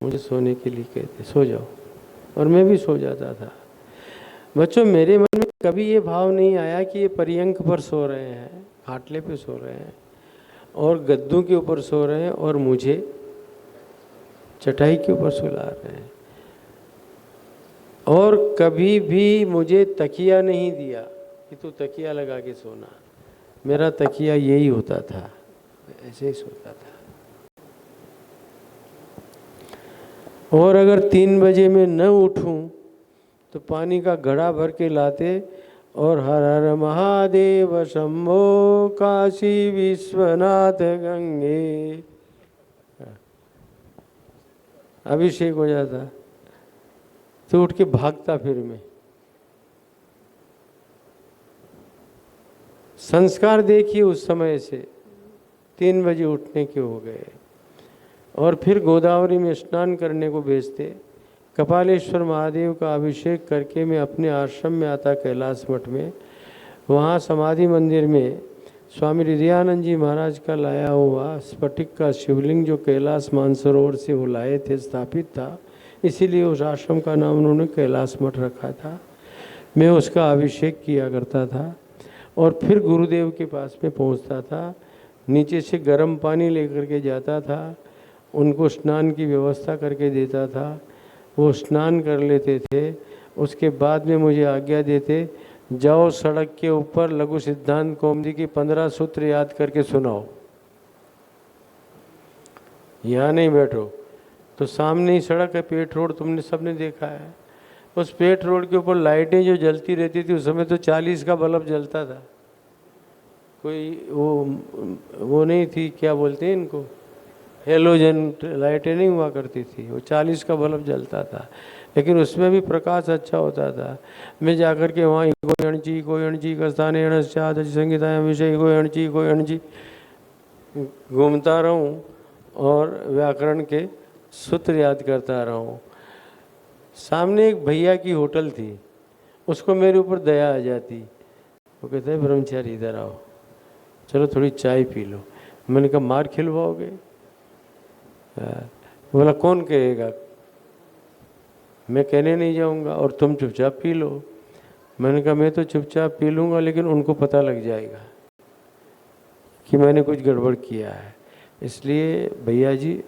मुझे सोने के लिए कहते, सो जाओ, और मैं भी सो जाता था. बच्चों, मेरे मन में कभी ये भाव नहीं आया कि ये पर्यंक पर सो रहे हैं, खाटले पे सो रहे हैं और गद्दों के ऊपर सो रहे हैं और मुझे चटाई के ऊपर सुला रहे हैं. और कभी भी मुझे तकिया नहीं दिया कि तू तकिया लगा के सोना. मेरा तकिया यही होता था, ऐसे ही सोता था. और अगर 3 बजे में न उठूं तो पानी का घड़ा भर के लाते और हर हर महादेव शंभो काशी विश्वनाथ गंगे अभिषेक हो जाता. तो उठ के भागता फिर मैं. संस्कार देखिए उस समय से 3 बजे उठने के हो गए. और फिर गोदावरी में स्नान करने को भेजते. कपालेश्वर महादेव का अभिषेक करके मैं अपने आश्रम में आता कैलाश मठ में. वहाँ समाधि मंदिर में स्वामी हृदयानंद जी महाराज का लाया हुआ स्फटिक का शिवलिंग जो कैलाश मानसरोवर से वो लाए थे, स्थापित था, इसीलिए उस आश्रम का नाम उन्होंने कैलाश मठ रखा था. मैं उसका अभिषेक किया करता था और फिर गुरुदेव के पास में पहुंचता था. नीचे से गर्म पानी लेकर के जाता था, उनको स्नान की व्यवस्था करके देता था, वो स्नान कर लेते थे। उसके बाद में मुझे आज्ञा देते, जाओ सड़क के ऊपर लघु सिद्धांत कौमुदी की 15 सूत्र याद करके सुनाओ, यहाँ नहीं बैठो। तो सामने ही सड़क है, पेट रोड, तुमने सबने देखा है। उस पेट रोड के ऊपर लाइटें जो जलती रहती थी, उस समय तो 40 का बल्ब जलता था। कोई वो नहीं थी, क्या बोलते हैं इनको, हेलोजन लाइटें नहीं हुआ करती थी, वो 40 का बल्ब जलता था, लेकिन उसमें भी प्रकाश अच्छा होता था। मैं जाकर के वहाँ कोई अणची का स्थान अणचाद संगीता विषय कोई अणची घूमता रहूं और व्याकरण के सूत्र याद करता रहूं। सामने एक भैया की होटल थी, उसको मेरे ऊपर दया आ जाती। वो कहते हैं ब्रह्मचारी इधर आओ, चलो थोड़ी चाय पी लो। मैंने कहा मार खिलवाओगे? बोला कौन कहेगा, मैं कहने नहीं जाऊंगा और तुम चुपचाप पी लो। मैंने कहा मैं तो चुपचाप पी लूँगा, लेकिन उनको पता लग जाएगा कि मैंने कुछ गड़बड़ किया है। इसलिए भैया जी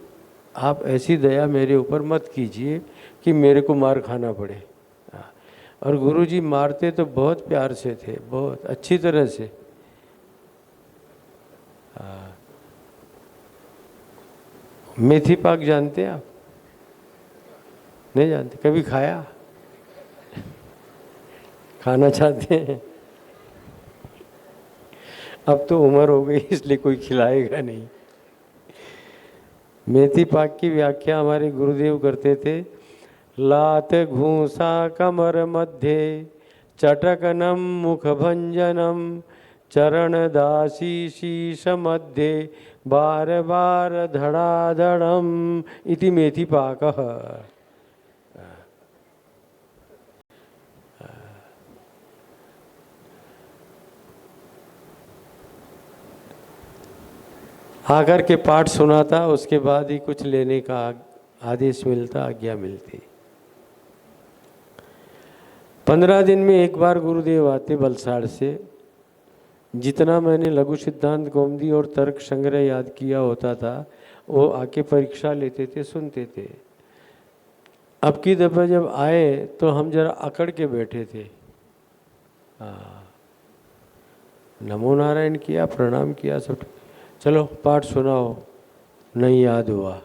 आप ऐसी दया मेरे ऊपर मत कीजिए कि मेरे को मार खाना पड़े। और गुरु जी मारते तो बहुत प्यार से थे, बहुत अच्छी तरह से। मेथी पाक जानते हैं आप? नहीं जानते? कभी खाया? खाना चाहते हैं? अब तो उम्र हो गई इसलिए कोई खिलाएगा नहीं। मेथी पाक की व्याख्या हमारे गुरुदेव करते थे, लात घूसा कमर मध्य चटकनम मुख भंजनम चरण दासी शीश मध्य बार बार धड़ाधड़म इति मेथी पाकः। आकर के पाठ सुनाता, उसके बाद ही कुछ लेने का आदेश मिलता, आज्ञा मिलती। 15 दिन में एक बार गुरुदेव आते वलसाड़ से। जितना मैंने लघु सिद्धांत कौमुदी और तर्क संग्रह याद किया होता था, वो आके परीक्षा लेते थे, सुनते थे। अब की दफ़ा जब आए तो हम जरा अकड़ के बैठे थे। नमो नारायण किया, प्रणाम किया, सब। चलो पाठ सुनाओ। नहीं याद हुआ।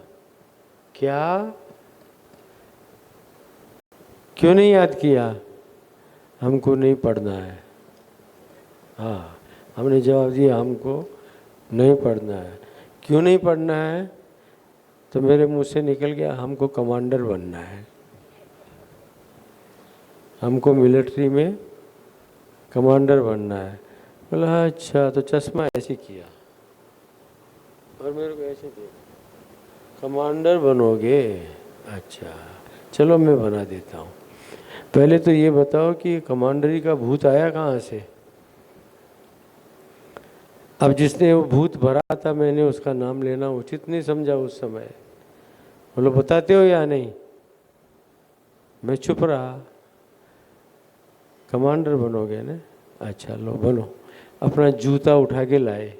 क्या? क्यों नहीं याद किया? हमको नहीं पढ़ना है। हाँ, हमने जवाब दिया हमको नहीं पढ़ना है। क्यों नहीं पढ़ना है? तो मेरे मुंह से निकल गया हमको कमांडर बनना है, हमको मिलिट्री में कमांडर बनना है। बोला अच्छा, तो चश्मा ऐसे किया और मेरे को ऐसे देखा, कमांडर बनोगे? अच्छा चलो मैं बना देता हूँ। पहले तो ये बताओ कि कमांडरी का भूत आया कहाँ से? अब जिसने वो भूत भरा था, मैंने उसका नाम लेना उचित नहीं समझा उस समय। बोलो बताते हो या नहीं? मैं चुप रहा। कमांडर बनोगे ना? अच्छा लो बनो। अपना जूता उठा के लाए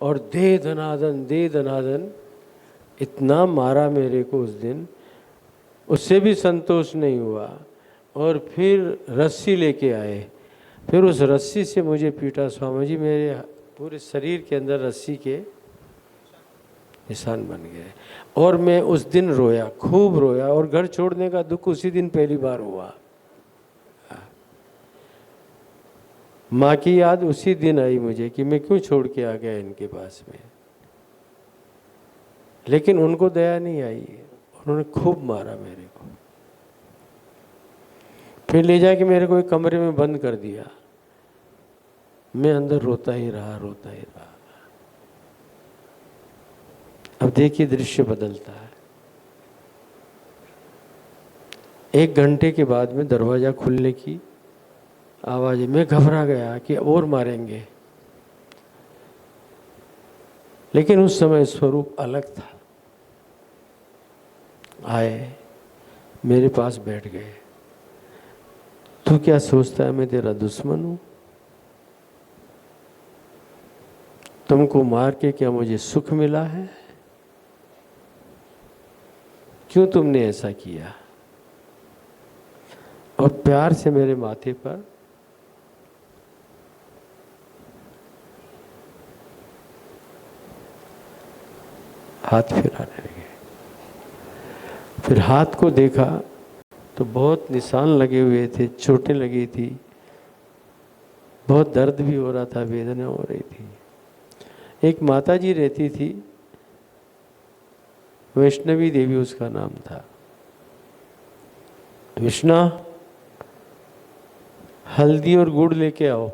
और दे दनादन इतना मारा मेरे को उस दिन, उससे भी संतोष नहीं हुआ। और फिर रस्सी लेके आए, फिर उस रस्सी से मुझे पीटा। स्वामी जी मेरे पूरे शरीर के अंदर रस्सी के निशान बन गए। और मैं उस दिन रोया, खूब रोया। और घर छोड़ने का दुख उसी दिन पहली बार हुआ। माँ की याद उसी दिन आई मुझे कि मैं क्यों छोड़ के आ गया इनके पास में। लेकिन उनको दया नहीं आई, उन्होंने खूब मारा मेरे को। फिर ले जाके मेरे को एक कमरे में बंद कर दिया। मैं अंदर रोता ही रहा। अब देखिए दृश्य बदलता है। 1 घंटे के बाद में दरवाजा खुलने की आवाज। मैं घबरा गया कि और मारेंगे, लेकिन उस समय स्वरूप अलग था। आए, मेरे पास बैठ गए। तू क्या सोचता है मैं तेरा दुश्मन हूं? तुमको मार के क्या मुझे सुख मिला है? क्यों तुमने ऐसा किया? और प्यार से मेरे माथे पर हाथ फिराने लगे। फिर हाथ को देखा तो बहुत निशान लगे हुए थे, चोटें लगी थी, बहुत दर्द भी हो रहा था, वेदना हो रही थी। एक माता जी रहती थी, वैष्णवी देवी उसका नाम था। विष्णा, हल्दी और गुड़ लेके आओ।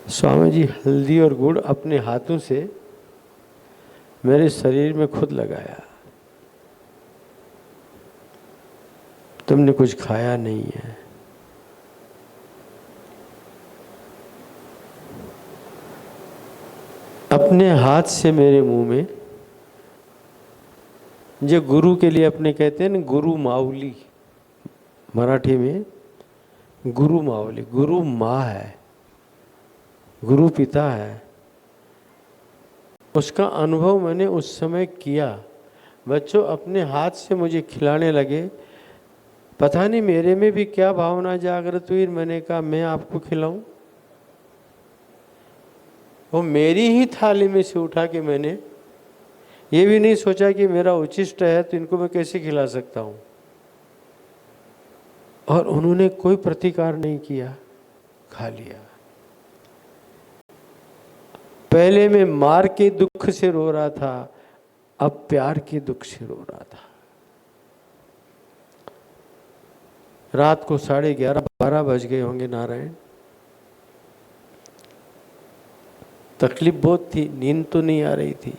स्वामी जी हल्दी और गुड़ अपने हाथों से मेरे शरीर में खुद लगाया। तुमने कुछ खाया नहीं है। अपने हाथ से मेरे मुंह में, जो गुरु के लिए अपने कहते हैं ना गुरु माऊली, मराठी में गुरु माऊली, गुरु माँ है, गुरु पिता है। उसका अनुभव मैंने उस समय किया। बच्चों अपने हाथ से मुझे खिलाने लगे। पता नहीं मेरे में भी क्या भावना जागृत हुई। मैंने कहा मैं आपको खिलाऊं? वो मेरी ही थाली में से उठा के मैंने ये भी नहीं सोचा कि मेरा उचिष्ट है तो इनको मैं कैसे खिला सकता हूं। और उन्होंने कोई प्रतिकार नहीं किया, खा लिया। पहले मैं मार के दुख से रो रहा था, अब प्यार के दुख से रो रहा था। रात को 11:30-12 बज गए होंगे नारायण। तकलीफ बहुत थी, नींद तो नहीं आ रही थी।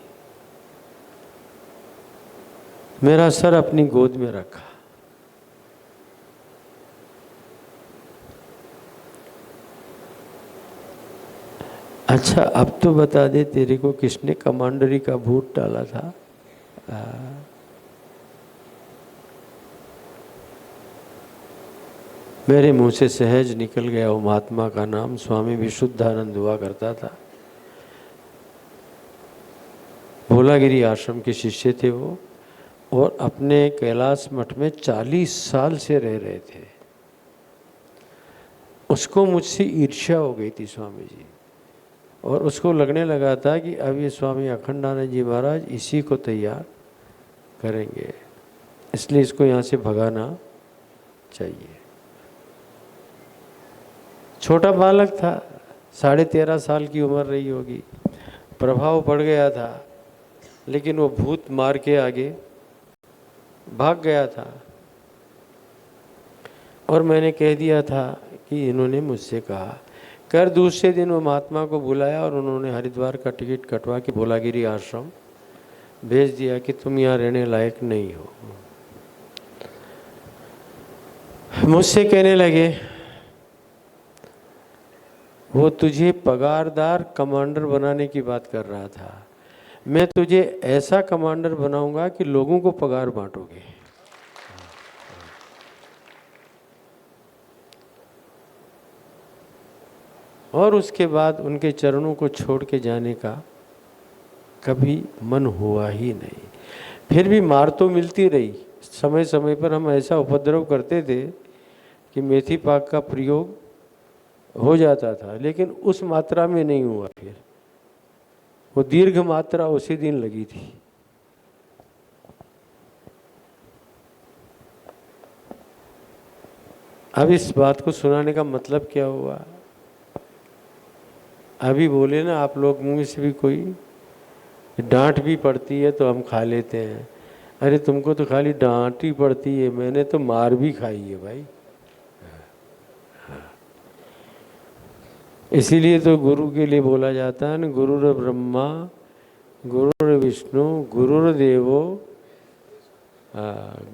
मेरा सर अपनी गोद में रखा। अच्छा अब तो बता दे तेरे को किसने कमांडरी का भूत डाला था? मेरे मुंह से सहज निकल गया वो महात्मा का नाम। स्वामी विशुद्धानंद हुआ करता था, भोलागिरी आश्रम के शिष्य थे वो, और अपने कैलाश मठ में 40 साल से रह रहे थे। उसको मुझसे ईर्ष्या हो गई थी स्वामी जी, और उसको लगने लगा था कि अब ये स्वामी अखंडानंद जी महाराज इसी को तैयार करेंगे, इसलिए इसको यहाँ से भगाना चाहिए। छोटा बालक था, 13.5 साल की उम्र रही होगी, प्रभाव पड़ गया था, लेकिन वो भूत मार के आगे भाग गया था। और मैंने कह दिया था कि इन्होंने मुझसे कहा कर। दूसरे दिन वो महात्मा को बुलाया और उन्होंने हरिद्वार का टिकट कटवा के भोलागिरी आश्रम भेज दिया कि तुम यहाँ रहने लायक नहीं हो। मुझसे कहने लगे वो तुझे पगारदार कमांडर बनाने की बात कर रहा था, मैं तुझे ऐसा कमांडर बनाऊंगा कि लोगों को पगार बांटोगे। और उसके बाद उनके चरणों को छोड़ के जाने का कभी मन हुआ ही नहीं। फिर भी मार तो मिलती रही। समय समय पर हम ऐसा उपद्रव करते थे कि मेथी पाक का प्रयोग हो जाता था, लेकिन उस मात्रा में नहीं हुआ। फिर वो दीर्घ मात्रा उसी दिन लगी थी। अब इस बात को सुनाने का मतलब क्या हुआ? अभी बोले ना आप लोग, मुंह से भी कोई डांट भी पड़ती है तो हम खा लेते हैं। अरे तुमको तो खाली डांट ही पड़ती है, मैंने तो मार भी खाई है भाई। इसीलिए तो गुरु के लिए बोला जाता है ना, गुरुर ब्रह्मा गुरुर विष्णु गुरुर्देवो।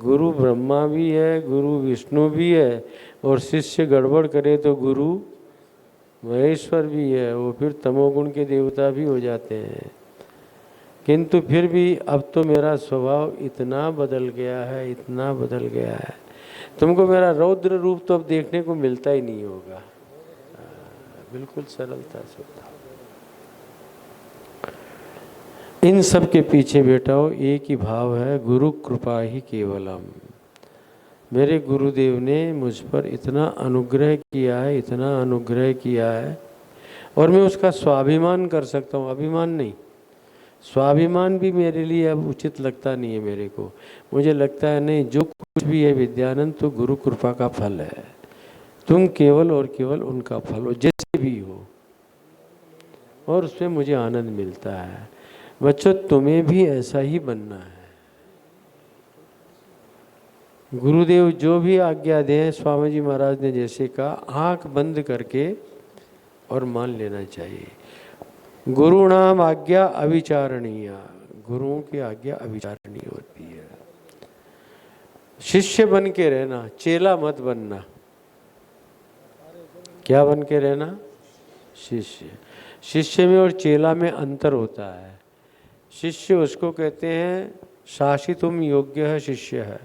गुरु ब्रह्मा भी है, गुरु विष्णु भी है, और शिष्य गड़बड़ करे तो गुरु महेश्वर भी है। वो फिर तमोगुण के देवता भी हो जाते हैं। किंतु फिर भी अब तो मेरा स्वभाव इतना बदल गया है, इतना बदल गया है, तुमको मेरा रौद्र रूप तो अब देखने को मिलता ही नहीं होगा। बिल्कुल सरलता से बताओ। इन सब के पीछे बेटाओ एक ही भाव है, गुरु कृपा ही केवलम। मेरे गुरुदेव ने मुझ पर इतना अनुग्रह किया है, इतना अनुग्रह किया है, और मैं उसका स्वाभिमान कर सकता हूँ, अभिमान नहीं। स्वाभिमान भी मेरे लिए अब उचित लगता नहीं है मेरे को। मुझे लगता है नहीं, जो कुछ भी है विद्यानंद तो गुरु कृपा का फल है। तुम केवल और केवल उनका फल हो, जैसे भी हो, और उसमें मुझे आनंद मिलता है। बच्चों, तुम्हें भी ऐसा ही बनना है। गुरुदेव जो भी आज्ञा दें, स्वामी जी महाराज ने जैसे कहा, आंख बंद करके और मान लेना चाहिए। गुरु नाम आज्ञा अविचारणीय, गुरुओं की आज्ञा अविचारणीय होती है। शिष्य बन के रहना, चेला मत बनना। क्या बन के रहना? शिष्य। शिष्य में और चेला में अंतर होता है। शिष्य उसको कहते हैं, शासितुम योग्य है शिष्य है,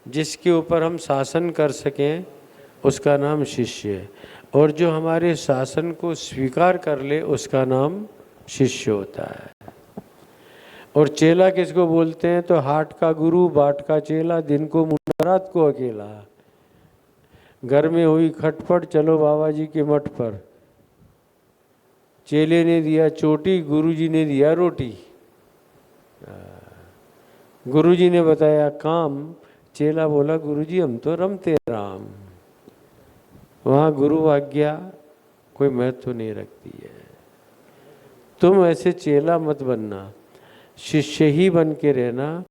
जिसके ऊपर हम शासन कर सकें उसका नाम शिष्य है, और जो हमारे शासन को स्वीकार कर ले उसका नाम शिष्य होता है। और चेला किसको बोलते हैं? तो हाट का गुरु, बाट का चेला, दिन को मुंडा रात को अकेला। घर में हुई खटपट, चलो बाबा जी के मठ पर। चेले ने दिया चोटी, गुरुजी ने दिया रोटी। गुरुजी ने बताया काम, चेला बोला गुरुजी हम तो रमते राम। वहाँ गुरु आज्ञा कोई महत्व नहीं रखती है। तुम ऐसे चेला मत बनना, शिष्य ही बन के रहना,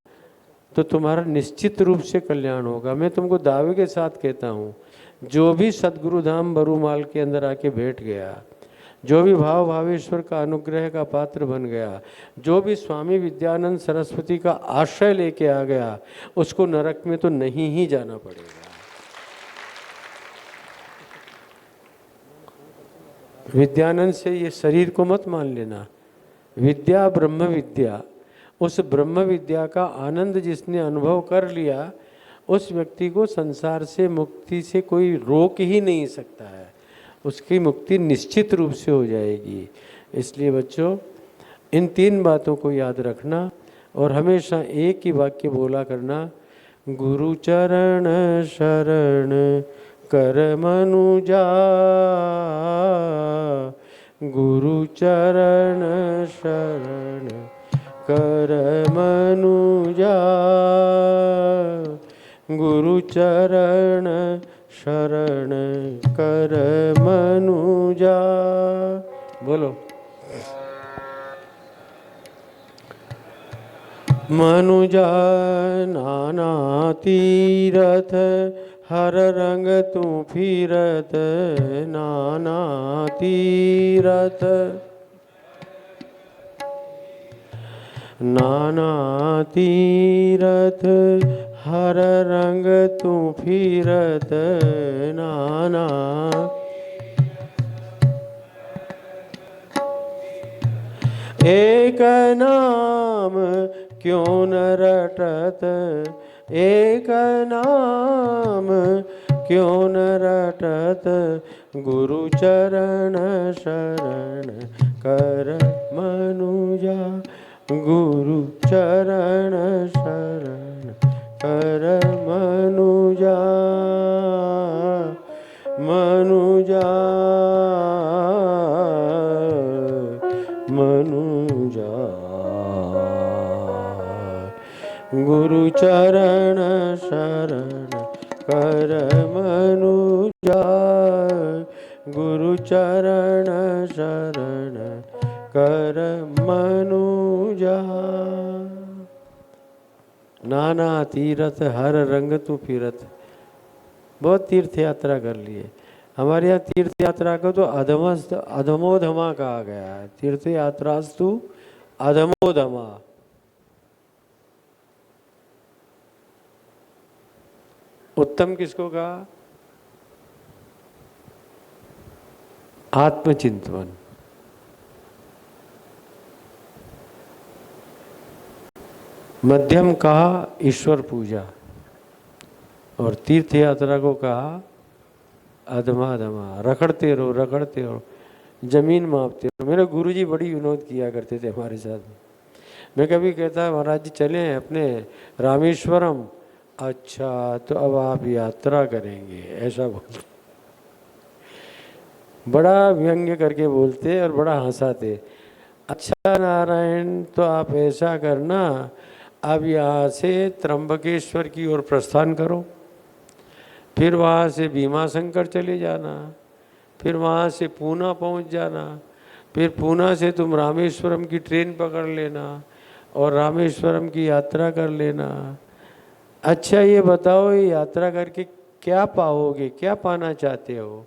तो तुम्हारा निश्चित रूप से कल्याण होगा। मैं तुमको दावे के साथ कहता हूँ, जो भी सदगुरु धाम बरूमाल के अंदर आके बैठ गया, जो भी भाव भावेश्वर का अनुग्रह का पात्र बन गया, जो भी स्वामी विद्यानंद सरस्वती का आश्रय लेके आ गया, उसको नरक में तो नहीं ही जाना पड़ेगा। विद्यानंद से ये शरीर को मत मान लेना। विद्या ब्रह्म विद्या, उस ब्रह्म विद्या का आनंद जिसने अनुभव कर लिया, उस व्यक्ति को संसार से मुक्ति से कोई रोक ही नहीं सकता है। उसकी मुक्ति निश्चित रूप से हो जाएगी। इसलिए बच्चों, इन तीन बातों को याद रखना और हमेशा एक ही वाक्य बोला करना, गुरु चरण शरण कर मनुजा, गुरु चरण शरण कर मनुजा, गुरु चरण शरण कर मनुजा। बोलो, मनुजा नाना तीरथ हर रंग तू फिरत, नाना तीरथ नाना तीरथ हर रंग तू फिरत, नाना एक नाम क्यों न रटत, एक नाम क्यों न रटत, गुरु चरण शरण कर मनुजा, गुरु चरण शरण कर मनुजा, मनुजा मनुजा, गुरु चरण शरण कर मनुजा, गुरु चरण शरण कर मनुजा। नाना तीरथ हर रंग तू फिरत। बहुत तीर्थ यात्रा कर लिए। हमारे यहाँ तीर्थ यात्रा को तो अधमोधमा कहा गया है। तीर्थ यात्रास्तु अधमोधमा। उत्तम किसको कहा? आत्मचिंतन। मध्यम कहा ईश्वर पूजा, और तीर्थ यात्रा को कहा अधमा अधमा, रगड़ते रहो, जमीन मापते रहो। मेरे गुरुजी बड़ी विनोद किया करते थे हमारे साथ में। मैं कभी कहता महाराज जी चलें अपने रामेश्वरम, अच्छा तो अब आप यात्रा करेंगे, ऐसा बोल, बड़ा व्यंग्य करके बोलते और बड़ा हंसाते। अच्छा नारायण तो आप ऐसा करना, अब यहाँ से त्र्यंबकेश्वर की ओर प्रस्थान करो, फिर वहाँ से भीमाशंकर चले जाना, फिर वहाँ से पूना पहुँच जाना, फिर पूना से तुम रामेश्वरम की ट्रेन पकड़ लेना और रामेश्वरम की यात्रा कर लेना। अच्छा ये बताओ, ये यात्रा करके क्या पाओगे, क्या पाना चाहते हो?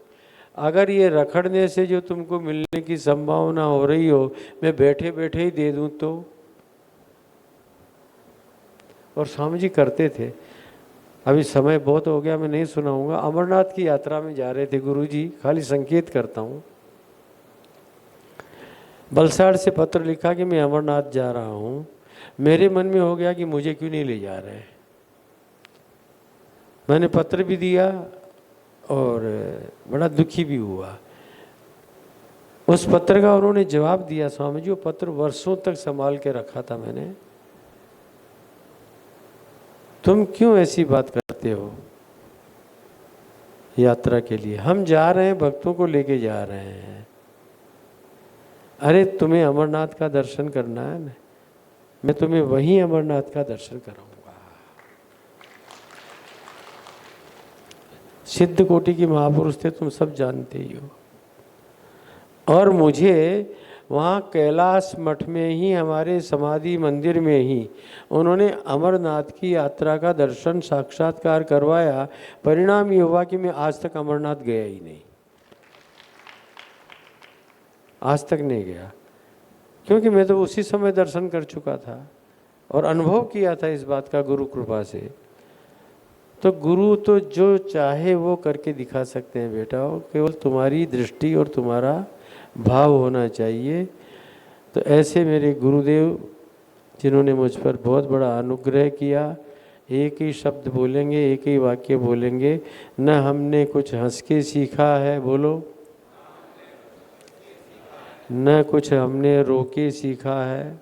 अगर ये रखड़ने से जो तुमको मिलने की संभावना हो रही हो, मैं बैठे बैठे ही दे दूं तो? और स्वामी जी करते थे। अभी समय बहुत हो गया, मैं नहीं सुनाऊंगा। अमरनाथ की यात्रा में जा रहे थे गुरुजी, खाली संकेत करता हूँ। बलसाड़ से पत्र लिखा कि मैं अमरनाथ जा रहा हूँ। मेरे मन में हो गया कि मुझे क्यों नहीं ले जा रहे। मैंने पत्र भी दिया और बड़ा दुखी भी हुआ। उस पत्र का उन्होंने जवाब दिया, स्वामी जी वो पत्र वर्षों तक संभाल के रखा था मैंने, तुम क्यों ऐसी बात करते हो? यात्रा के लिए हम जा रहे हैं, भक्तों को लेके जा रहे हैं। अरे तुम्हें अमरनाथ का दर्शन करना है ना, मैं तुम्हें वहीं अमरनाथ का दर्शन कराऊंगा। सिद्ध कोटि की महापुरुष थे, तुम सब जानते ही हो। और मुझे वहाँ कैलाश मठ में ही, हमारे समाधि मंदिर में ही उन्होंने अमरनाथ की यात्रा का दर्शन साक्षात्कार करवाया। परिणाम ये हुआ कि मैं आज तक अमरनाथ गया ही नहीं, आज तक नहीं गया, क्योंकि मैं तो उसी समय दर्शन कर चुका था और अनुभव किया था इस बात का गुरु कृपा से। तो गुरु तो जो चाहे वो करके दिखा सकते हैं बेटा, केवल तुम्हारी दृष्टि और तुम्हारा भाव होना चाहिए। तो ऐसे मेरे गुरुदेव जिन्होंने मुझ पर बहुत बड़ा अनुग्रह किया, एक ही शब्द बोलेंगे, एक ही वाक्य बोलेंगे, न हमने कुछ हंस के सीखा है, बोलो, न कुछ हमने रो के सीखा है,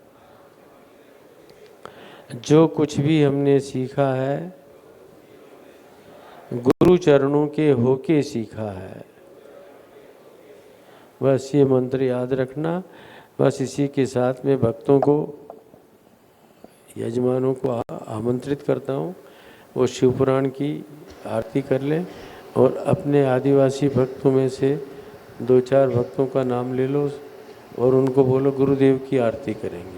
जो कुछ भी हमने सीखा है गुरु चरणों के होके सीखा है। बस ये मंत्र याद रखना। बस इसी के साथ में भक्तों को, यजमानों को आमंत्रित करता हूँ, वो शिवपुराण की आरती कर लें और अपने आदिवासी भक्तों में से 2-4 भक्तों का नाम ले लो और उनको बोलो गुरुदेव की आरती करेंगे।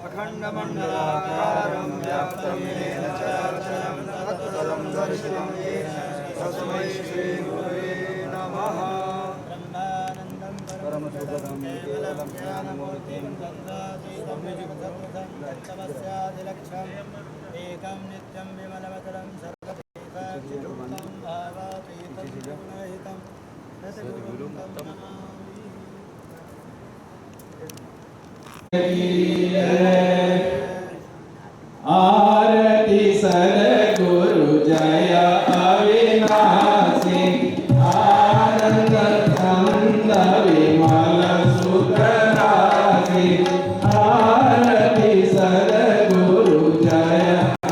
अखंडमंडलाकारं व्याप्तं येन चराचरं तत्पदं दर्शितं येन तस्मै श्रीगुरवे नमः। ब्रह्मानन्दं परमसुखदं केवलं ज्ञानमूर्तिं दन्दातीतं तमस्यादिलक्ष्यम् एकं नित्यं विमलमचलं सर्वदेकाचिरूपं भावातीतं गुणहितं सद्गुरुं तं आरती सद्गुरु जय अविनाशी, आनंद कंद विमल सुखराशी। आरती सद्गुरु जय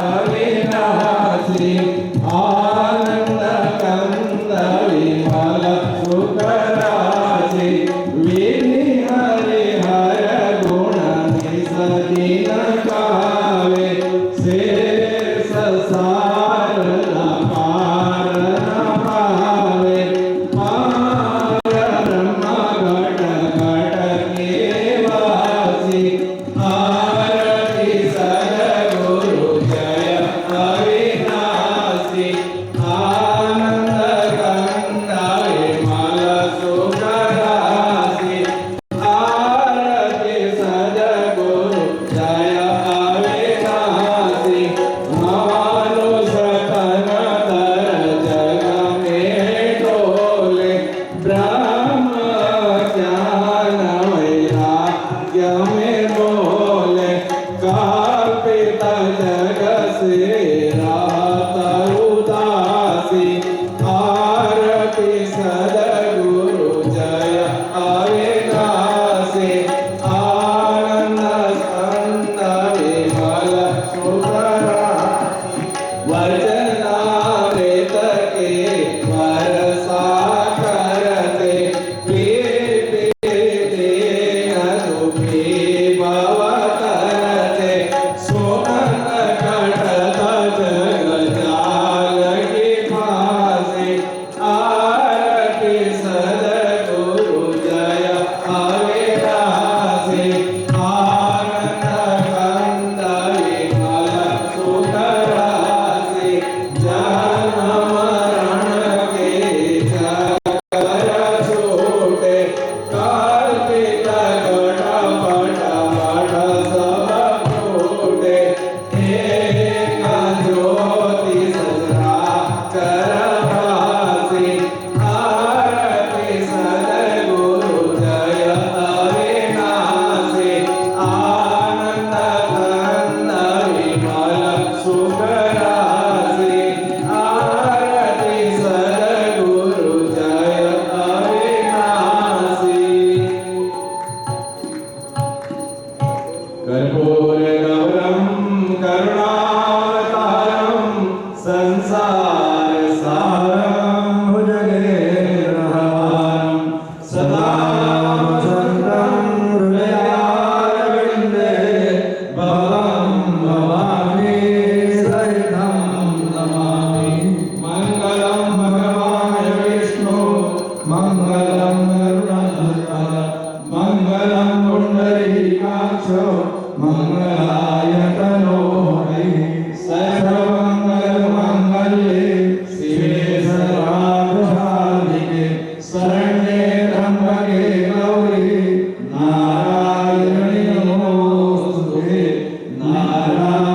अविनाशी, आनंद कंद विमल सुखराशी। विधि हरि हर गुण निसरी महाराज